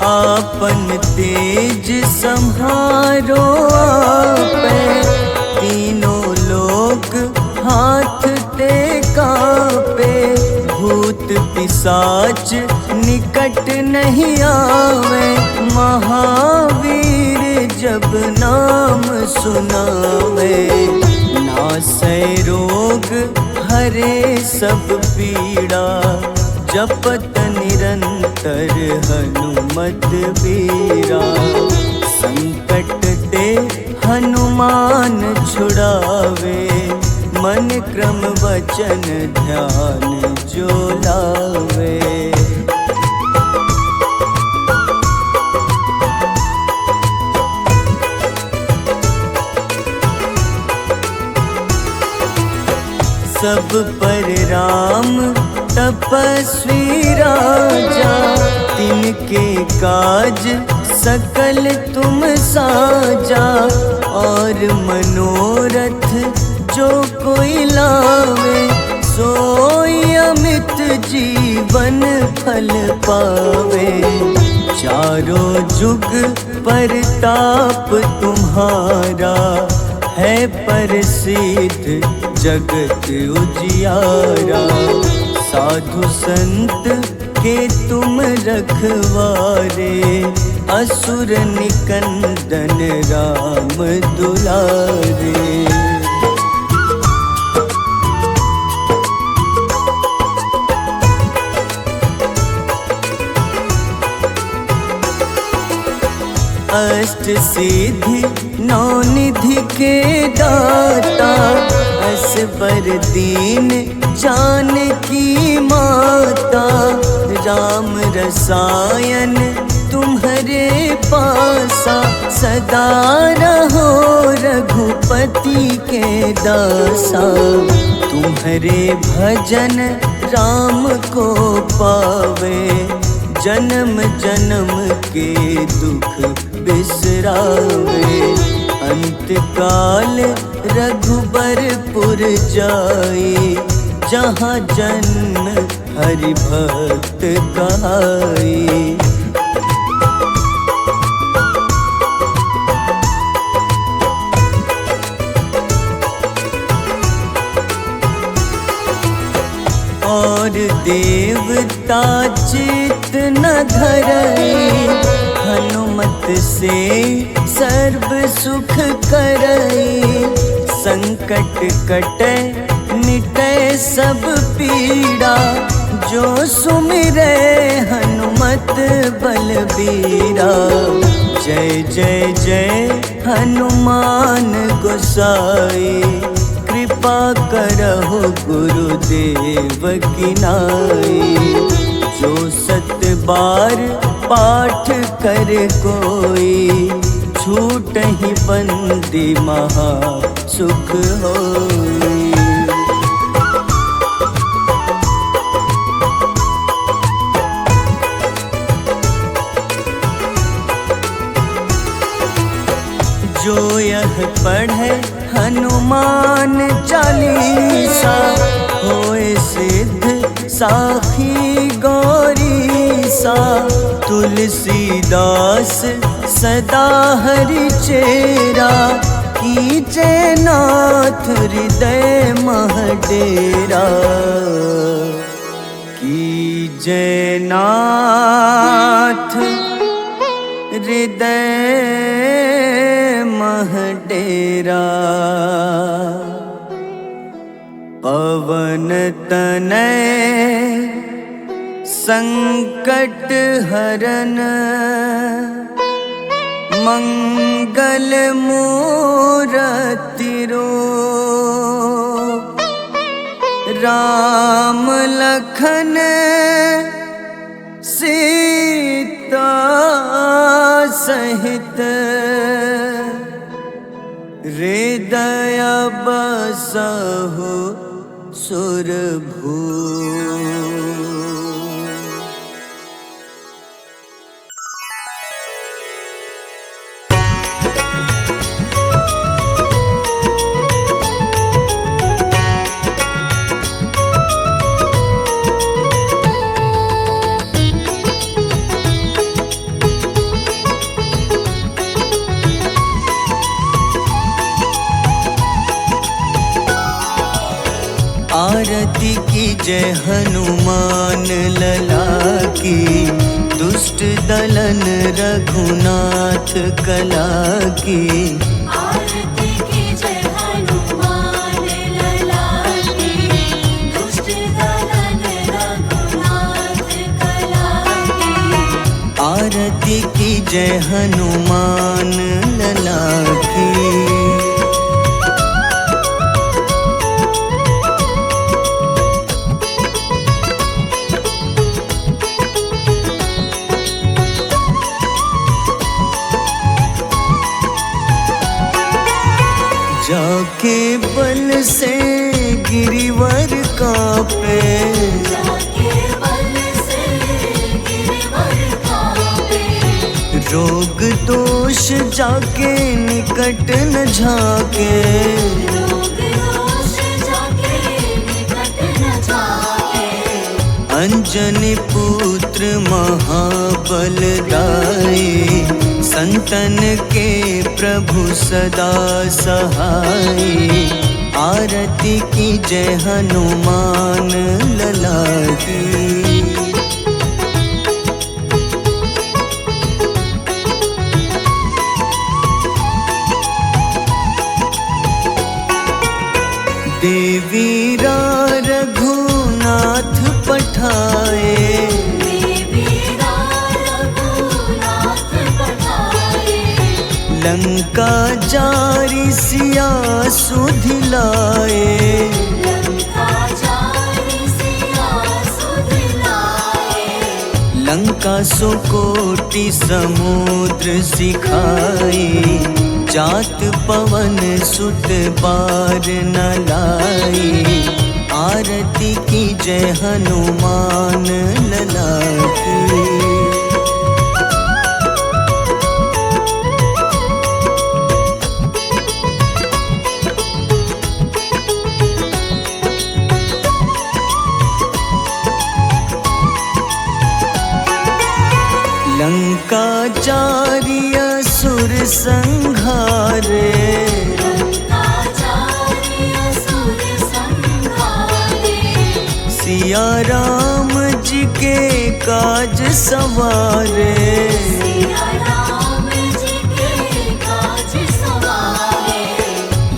आपन तेज संहारो आपे, तीनों लोग हाथ टेका पे। भूत पिशाच निकट नहीं आवे, महावीर जब नाम सुनावे। नासै रोग हरे सब पीड़ा, जपत निरंतर हनुमत बीरा। संकट ते हनुमान छुड़ावे, मन क्रम वचन ध्यान जो लावे। सब पर राम तपस्वी राजा, तिनके काज सकल तुम साजा। और मनोरथ जो कोई लावे, सोई अमित जीवन फल पावे। चारों जुग परताप तुम्हारा, है प्रसिद्ध जगत उजियारा। साधु संत के तुम रखवारे, असुर निकंदन राम दुलारे। अष्ट सिद्धि नौ निधि के दाता, असबर दीन जानकी माता। राम रसायन तुम्हारे पासा, सदा रहो रघुपति के दासा। तुम्हारे भजन राम को पावे, जन्म जन्म के दुख बिसरावे। अंत काल रघुबरपुर जाई, जहाँ जन्म हरि भक्त कहाई। और देवता चित न धरई, हनुमत से सर्व सुख करई। संकट कटे मिटे सब पीड़ा, जो सुमिरे हनुमत बलबीरा। जय जय जय हनुमान गोसाई, कृपा करहु गुरुदेव की नाई। जो सत बार पाठ कर कोई, छूटहि बंदी महा सुख होई। जो यह पढ़े हनुमान चालीसा, होए सिद्ध साखी गौरीसा। तुलसीदास सदा हरि चेरा, कीजे नाथ हृदय मह डेरा। कीजे नाथ हृदय मह डेरा। पवन तनय संकट हरन, मंगल मूरति रूप। राम लखन सीता सहित, हृदय बसहु सुरभूप। आरती की जय हनुमान लला की, दुष्ट दलन रघुनाथ कला की। आरती की जय हनुमान लला की, दुष्ट दलन रघुनाथ कला की। आरती की जय हनुमान लला की। जाके बल से गिरिवर कांपे, जाके बल से गिरवर कांपे। रोग दोष जाके निकट न झाके। रोग दोष जाके निकट न जाके। अंजनी पुत्र महाबलदाई, संतन के प्रभु सदा सहाय। आरती की जय हनुमान लला की। देवीरा रघुनाथ पठाए, देवीरा रघुनाथ पठाए। लंका जारी सिया सुधिलाए। लंका जारी सिया सुधिलाए। लंका सुकोटि समुद्र सिखाए, जात पवन सुत बार न लाए। आरती की जय हनुमान लला की। लंका जारी असुर संहारे, लंका जारी असुर संहारे। सिया राम जी के काज सवारे। सिया राम जी के काज सवारे।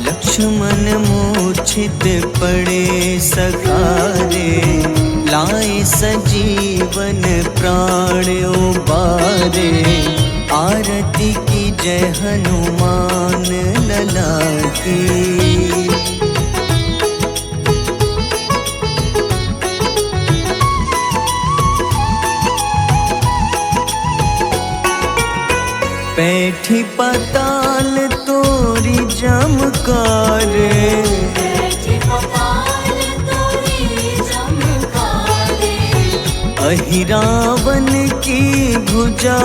लक्ष्मण मूर्छित पड़े सखारे, लाए सजीवन प्राण उबारे। आरती की जय हनुमान लला की। बैठी पाताल तोरी जमकारे, बैठी पाताल तोरी जमकारे। अहिरावन की भुजा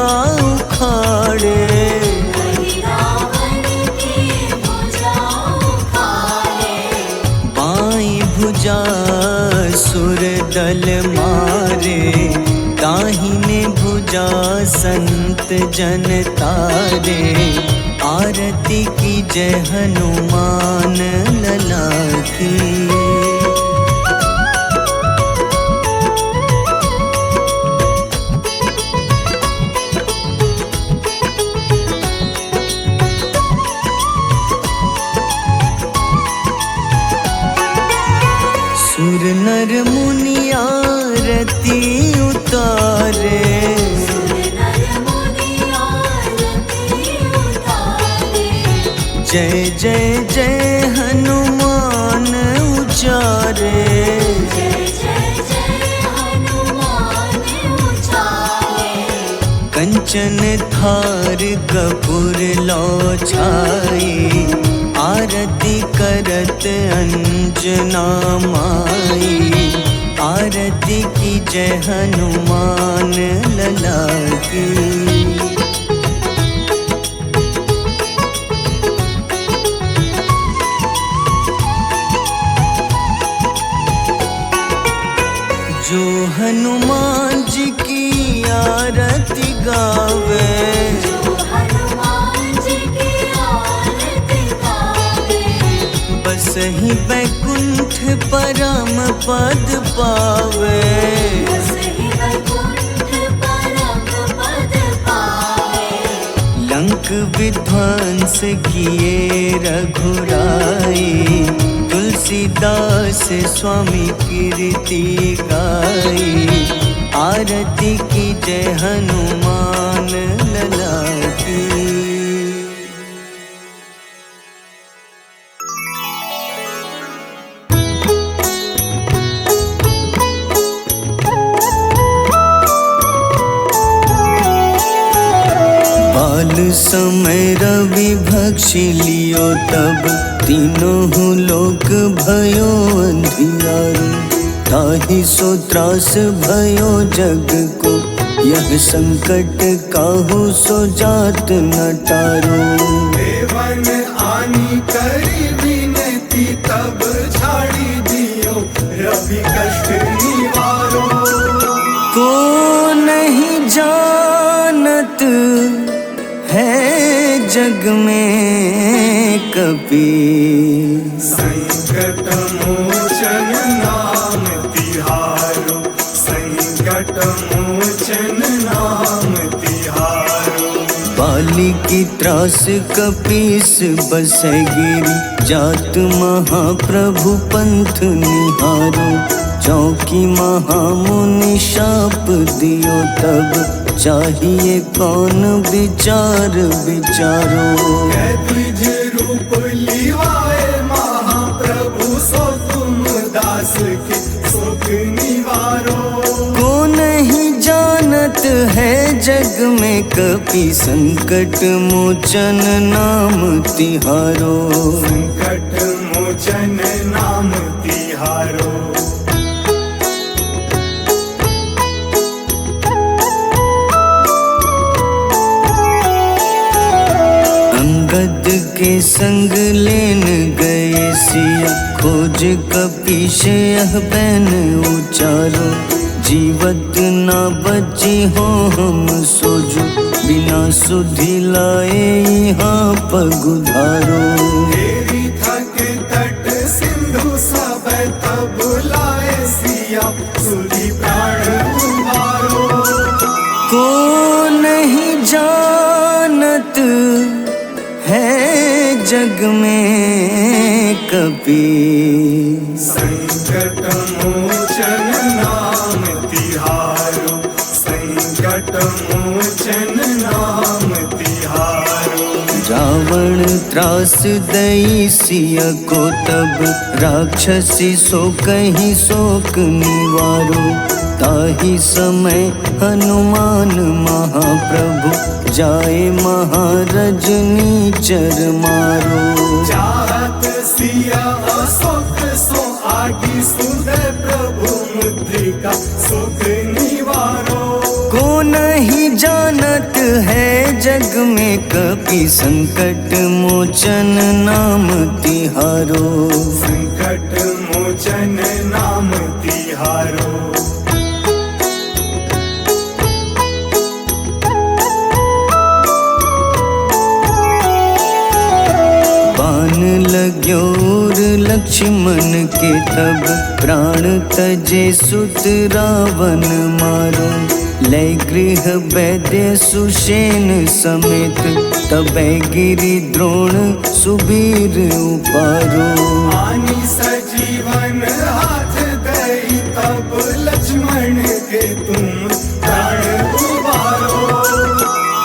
उखाड़े। रावण की भुजा उखाड़े। बाईं भुजा सुर दल मारे, दाहिने भुजा संत जन तारे। आरती की जय हनुमान लला की। सुर नर मुनि आरती उतारे, सुर नर मुनि आरती उतारे। जय जय जय हनुमान उचारे। जय जय जय हनुमान उचारे। कंचन थार कपूर लो छाई, आरती करत अंजना माई। आरती की जय हनुमान लला की। जो हनुमान जी की आरती गावे, जो हनुमान जी की आरती गावे। बस ही बैकुंठ परम पद पावे। बसहि वैकुंठ परम पद पावे। लंक विध्वंस किए रघुराई, तुलसीदास स्वामी कीर्ति गाई। आरती की जय हनुमान लला की। बाल समय रवि भक्षि लियो तब, तीनों लोक भयो अंधियारो। ताहि सो त्रास भयो जग को, यह संकट काहू सो जात न टारो। देवन आनी करी विनती, तब छाड़ी दियो रवि कष्ट निवारो। को नहीं जानत है जग में कपि, संकट मोचन नाम तिहारो। संकट मोचन नाम तिहारो। बाली की त्रास कपीस बसै गिरी, जात महाप्रभु पंथ निहारो। चौकी महामुनि शाप दियो तब, चाहिए कौन विचार विचारो। द्विज रूप लिवाए महाप्रभु, सो तुम दास के सुख निवारो। को नहीं जानत है जग में कपि, संकट मोचन नाम तिहारो। संकट मोचन नाम तिहारो। अंगद के संग लेन गए सिया, खोज कपीश यह बैन उचारो। जीवत ना बची हो हम सोजो, बिना सुधि लाए यहाँ पगुधारो। तेरी थके तट सिंधु सब, तब लाए सिया सुधि प्राण उबारो। को नहीं जानत है जग में कपि, संकट मोचन नाम तिहारो। संकट मोचन नाम तिहारो। रावण त्रास दई सिया को तब, राक्षसी सो कहीं शोक निवारो। ताहि समय हनुमान महाप्रभु, जाए महारज नीचर मारो। चाहत सिया अशोक सो आदि, सुदय प्रभु मुद्रिका सुख निवारो। को नहीं जानत है जग में कपि, संकट मोचन नाम तिहारो। संकट मोचन नाम तिहारो। बाण लग्योर लक्ष्मण के तब, प्राण तजे सुत रावण मारो। लय गृह वैद्य सुषेण समेत, तबै गिरि द्रोण सुबीर उपारो। आनी सजीवन हाथ दई, तब लक्ष्मण के तुम प्राण उबारो।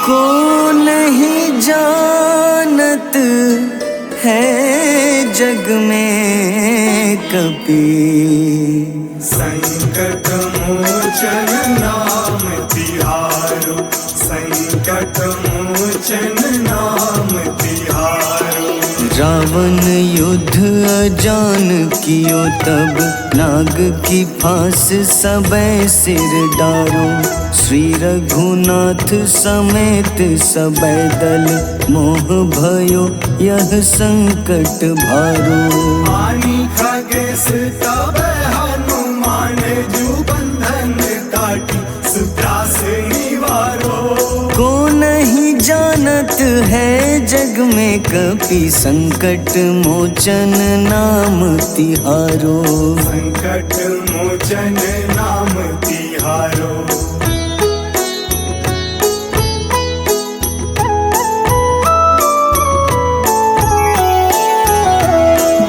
को नहीं जानत है जग में कपि, संकट मोचन नाम तिहारो। संकट मोचन नाम तिहारो। रावण युद्ध अजान कियो तब, नाग की फांस सबे सिर डारो। श्री रघुनाथ समेत सबे दल, मोह भयो यह संकट भारो। आनी खगेश तब हनुमान, जो बंधन काटी सुत्रास निवारो। को नहीं जानत है जग में कपि संकट मोचन नाम तिहारो। संकट मोचन नाम तिहारो।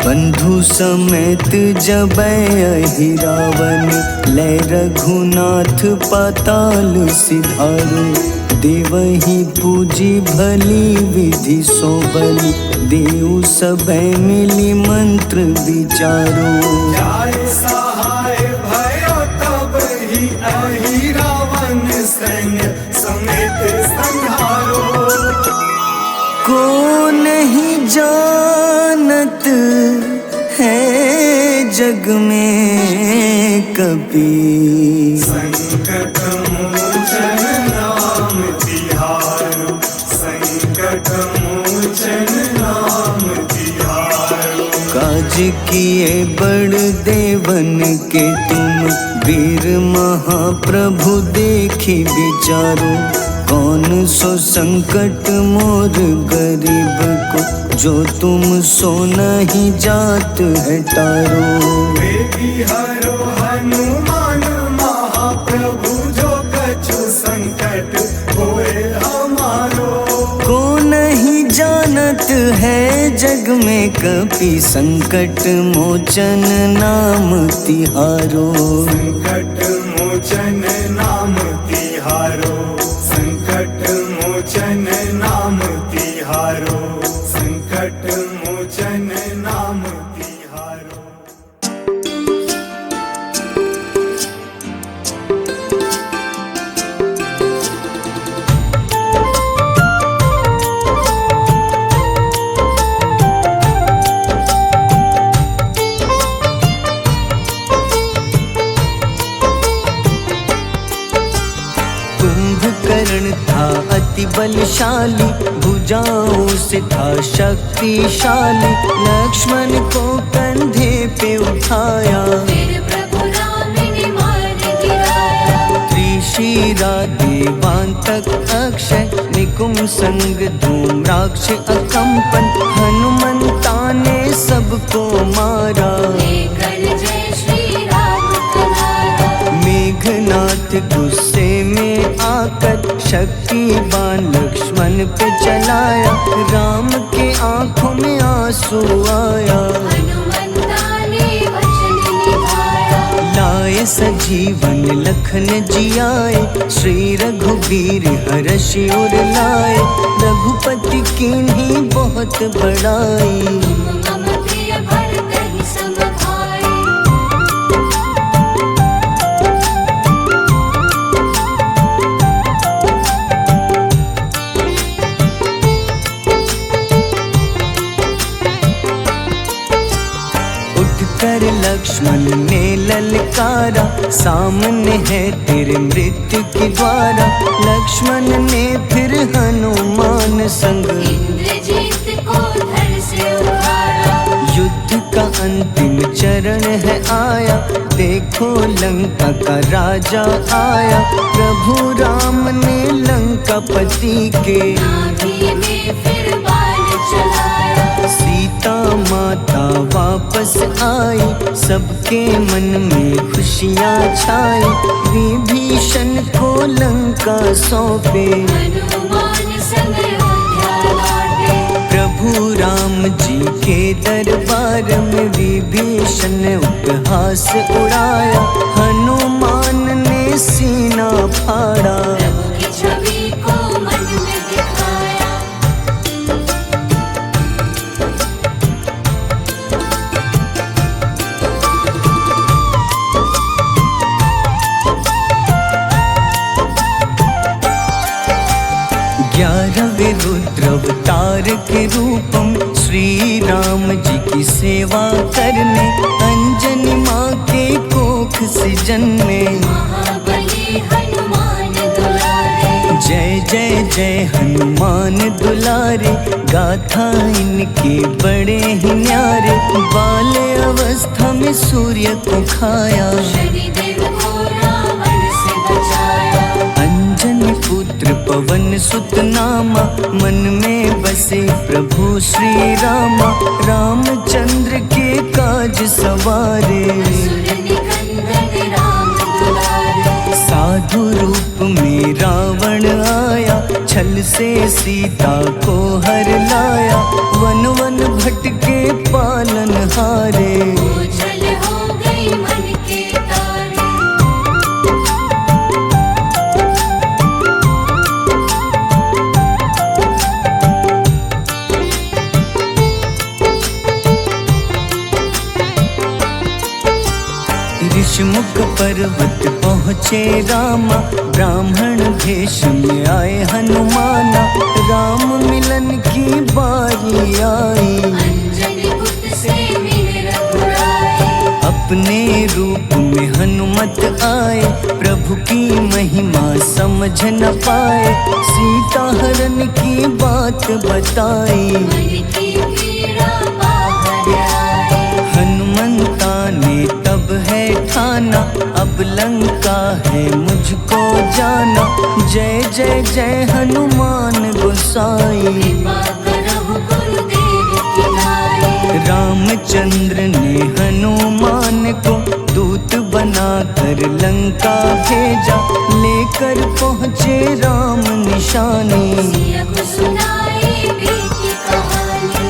बंधु समेत जबै अहि रावण, लै रघुनाथ पाताल सिधारो। देवहि पूजी भली विधि सो बलि, देव सबे मिली मंत्र विचारो। जाय सहाय भयो तब ही अहि रावण, सैन्य समेत संहारो। को नहीं जानत है जग में कपि, संकट मोचन नाम तिहारो। संकट मोचन नाम तिहारो। काज किए बड़ देवन के तुम, वीर महाप्रभु देखी विचारो। कौन सो संकट मोर गरीब को, जो तुम सो नहीं जात है टारो। बेगी हरो हनुमान महाप्रभु, जो कछु संकट होए हमारो। को नहीं जानत है जग में कपि, संकट मोचन नाम तिहारो। संकट मोचन नाम तिहारो। संकट मोचन नाम तिहारो। संकट मोचन नाम तिहारो। कुंभकर्ण था अति बलशाली, भुजाओं से था शक्तिशाली। लक्ष्मण को कंधे पे उठाया, फिर प्रभु राम ने मार गिराया। त्रिशिरा देवांतक अक्षय, निकुम संग धूम्राक्ष अकंपन। हनुमंता ने सबको मारा, लेकर जय श्री राम कनारा। मेघनाथ गुस्से में आकर, शक्तिवान लक्ष्मण पे चलाया। राम के आंखों में आंसू आया, हनुमंता ने वचन निभाया। लाए सजीवन लखन जियाए, श्री रघुवीर हर्षि उर लाए। रघुपति कीन्ही बहुत बड़ाई, तुम मम प्रिय भरत ही सम भाई। उठकर लक्ष्मण ने ललकारा, सामने है तेरे मृत्यु की द्वारा। लक्ष्मण ने फिर हनुमान संग, इंद्रजीत को धड़ से उतारा। युद्ध का अंतिम चरण है आया, देखो लंका का राजा आया। प्रभु राम ने लंकापति के, नाभि में फिर बाण चलाया। सीता माता वापस आई, सबके मन में खुशियाँ छाई। विभीषण को लंका सौंपे, हनुमान संग अयोध्या लौटे। प्रभु राम जी के दरबार में विभीषण उपहास उड़ाया। हनुमान ने सीना फाड़ा, प्रभु की छवि को मन में दिखाया। ग्यारहवें रुद्र अवतार के रूपम, श्री राम जी की सेवा करने। अंजनी माँ के कोख से जन्मे, महाबली हनुमान दुलारे। जय जय जय हनुमान दुलारे। गाथा इनके बड़े ही न्यारे, बाल्य अवस्था में सूर्य को खाया। शनिदेव को रावण से बचाया। अंजनी पुत्र पवन सुत नामा, मन में बसे प्रभु श्री रामा। रामचंद्र के काज सवारे, असुर निकंदन राम दुलारे। साधु रूप में रावण आया, छल से सीता को हर लाया। वन वन भटके पालन हारे, ओझल हो गई मन के तारे। ऋषमुख पर्वत पहुँचे रामा, ब्राह्मण भेष में आए हनुमाना। राम मिलन की बारी आई, अंजनी पुत्र से मिले रघुराई। अपने रूप में हनुमत आए, प्रभु की महिमा समझ न पाए। सीता हरण की बात बताई, मन की पीड़ा बाहर आए। हनुमंता ने तब है ठाना, अब लंका है मुझको जाना। जय जय जय हनुमान गोसाई, कृपा करहु गुरुदेव की नाई। रामचंद्र ने हनुमान को दूत बनाकर लंका भेजा। लेकर पहुँचे राम निशानी, सिया को सुनाई बीती कहानी।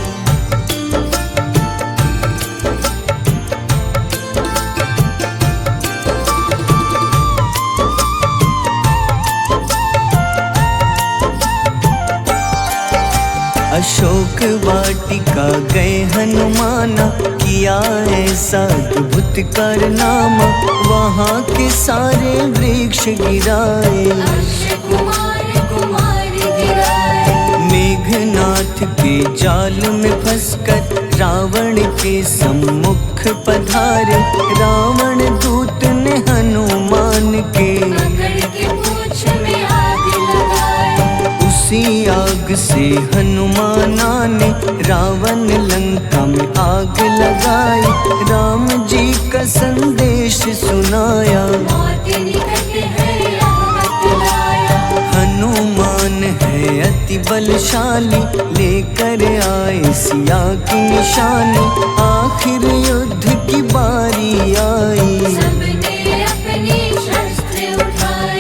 अशोक वाटिका गए हनुमाना, किया ऐसा अद्भुत कारनामा। वहाँ के सारे वृक्ष गिराए, अक्षय कुमार कुमार गिराए। मेघनाथ के जाल में फंसकर रावण के सम्मुख पधारे। रावण दूत ने हनुमान के पकड़ के पूंछ में आग लगाए। उसी आग से हनुमाना ने रावण लंका में आग लगाई। राम जी का संदेश सुनाया, मौत निकट है यह बतलाया। हनुमान है अति बलशाली, लेकर आए सिया की निशानी। आखिर युद्ध की बारी आई, सबने अपनी शस्त्र उठाई।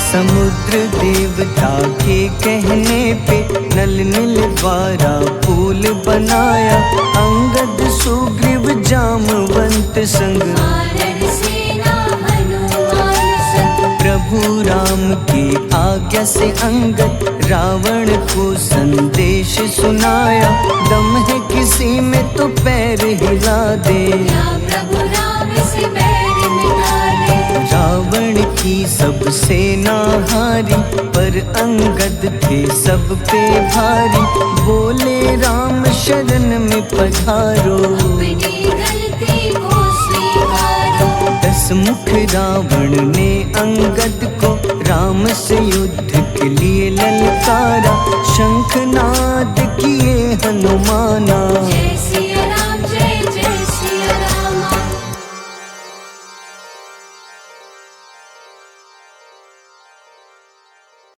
समुद्र देवता के कहने पे नल नील द्वारा पुल बनाया। अंगद सुग्रीव जामवंत संग, वानर सेना हनुमान संग। प्रभु राम की आज्ञा से अंगद रावण को संदेश सुनाया। दम है किसी में तो पैर हिला दे, या प्रभु राम से बैर मिटा दे। रावण की सब सेना हारी, पर अंगद थे सब पे भारी। बोले राम शरण में पधारो, अपनी गलती को स्वीकारो। 10 मुख रावण ने अंगद को राम से युद्ध के लिए ललकारा। शंखनाद किए हनुमाना,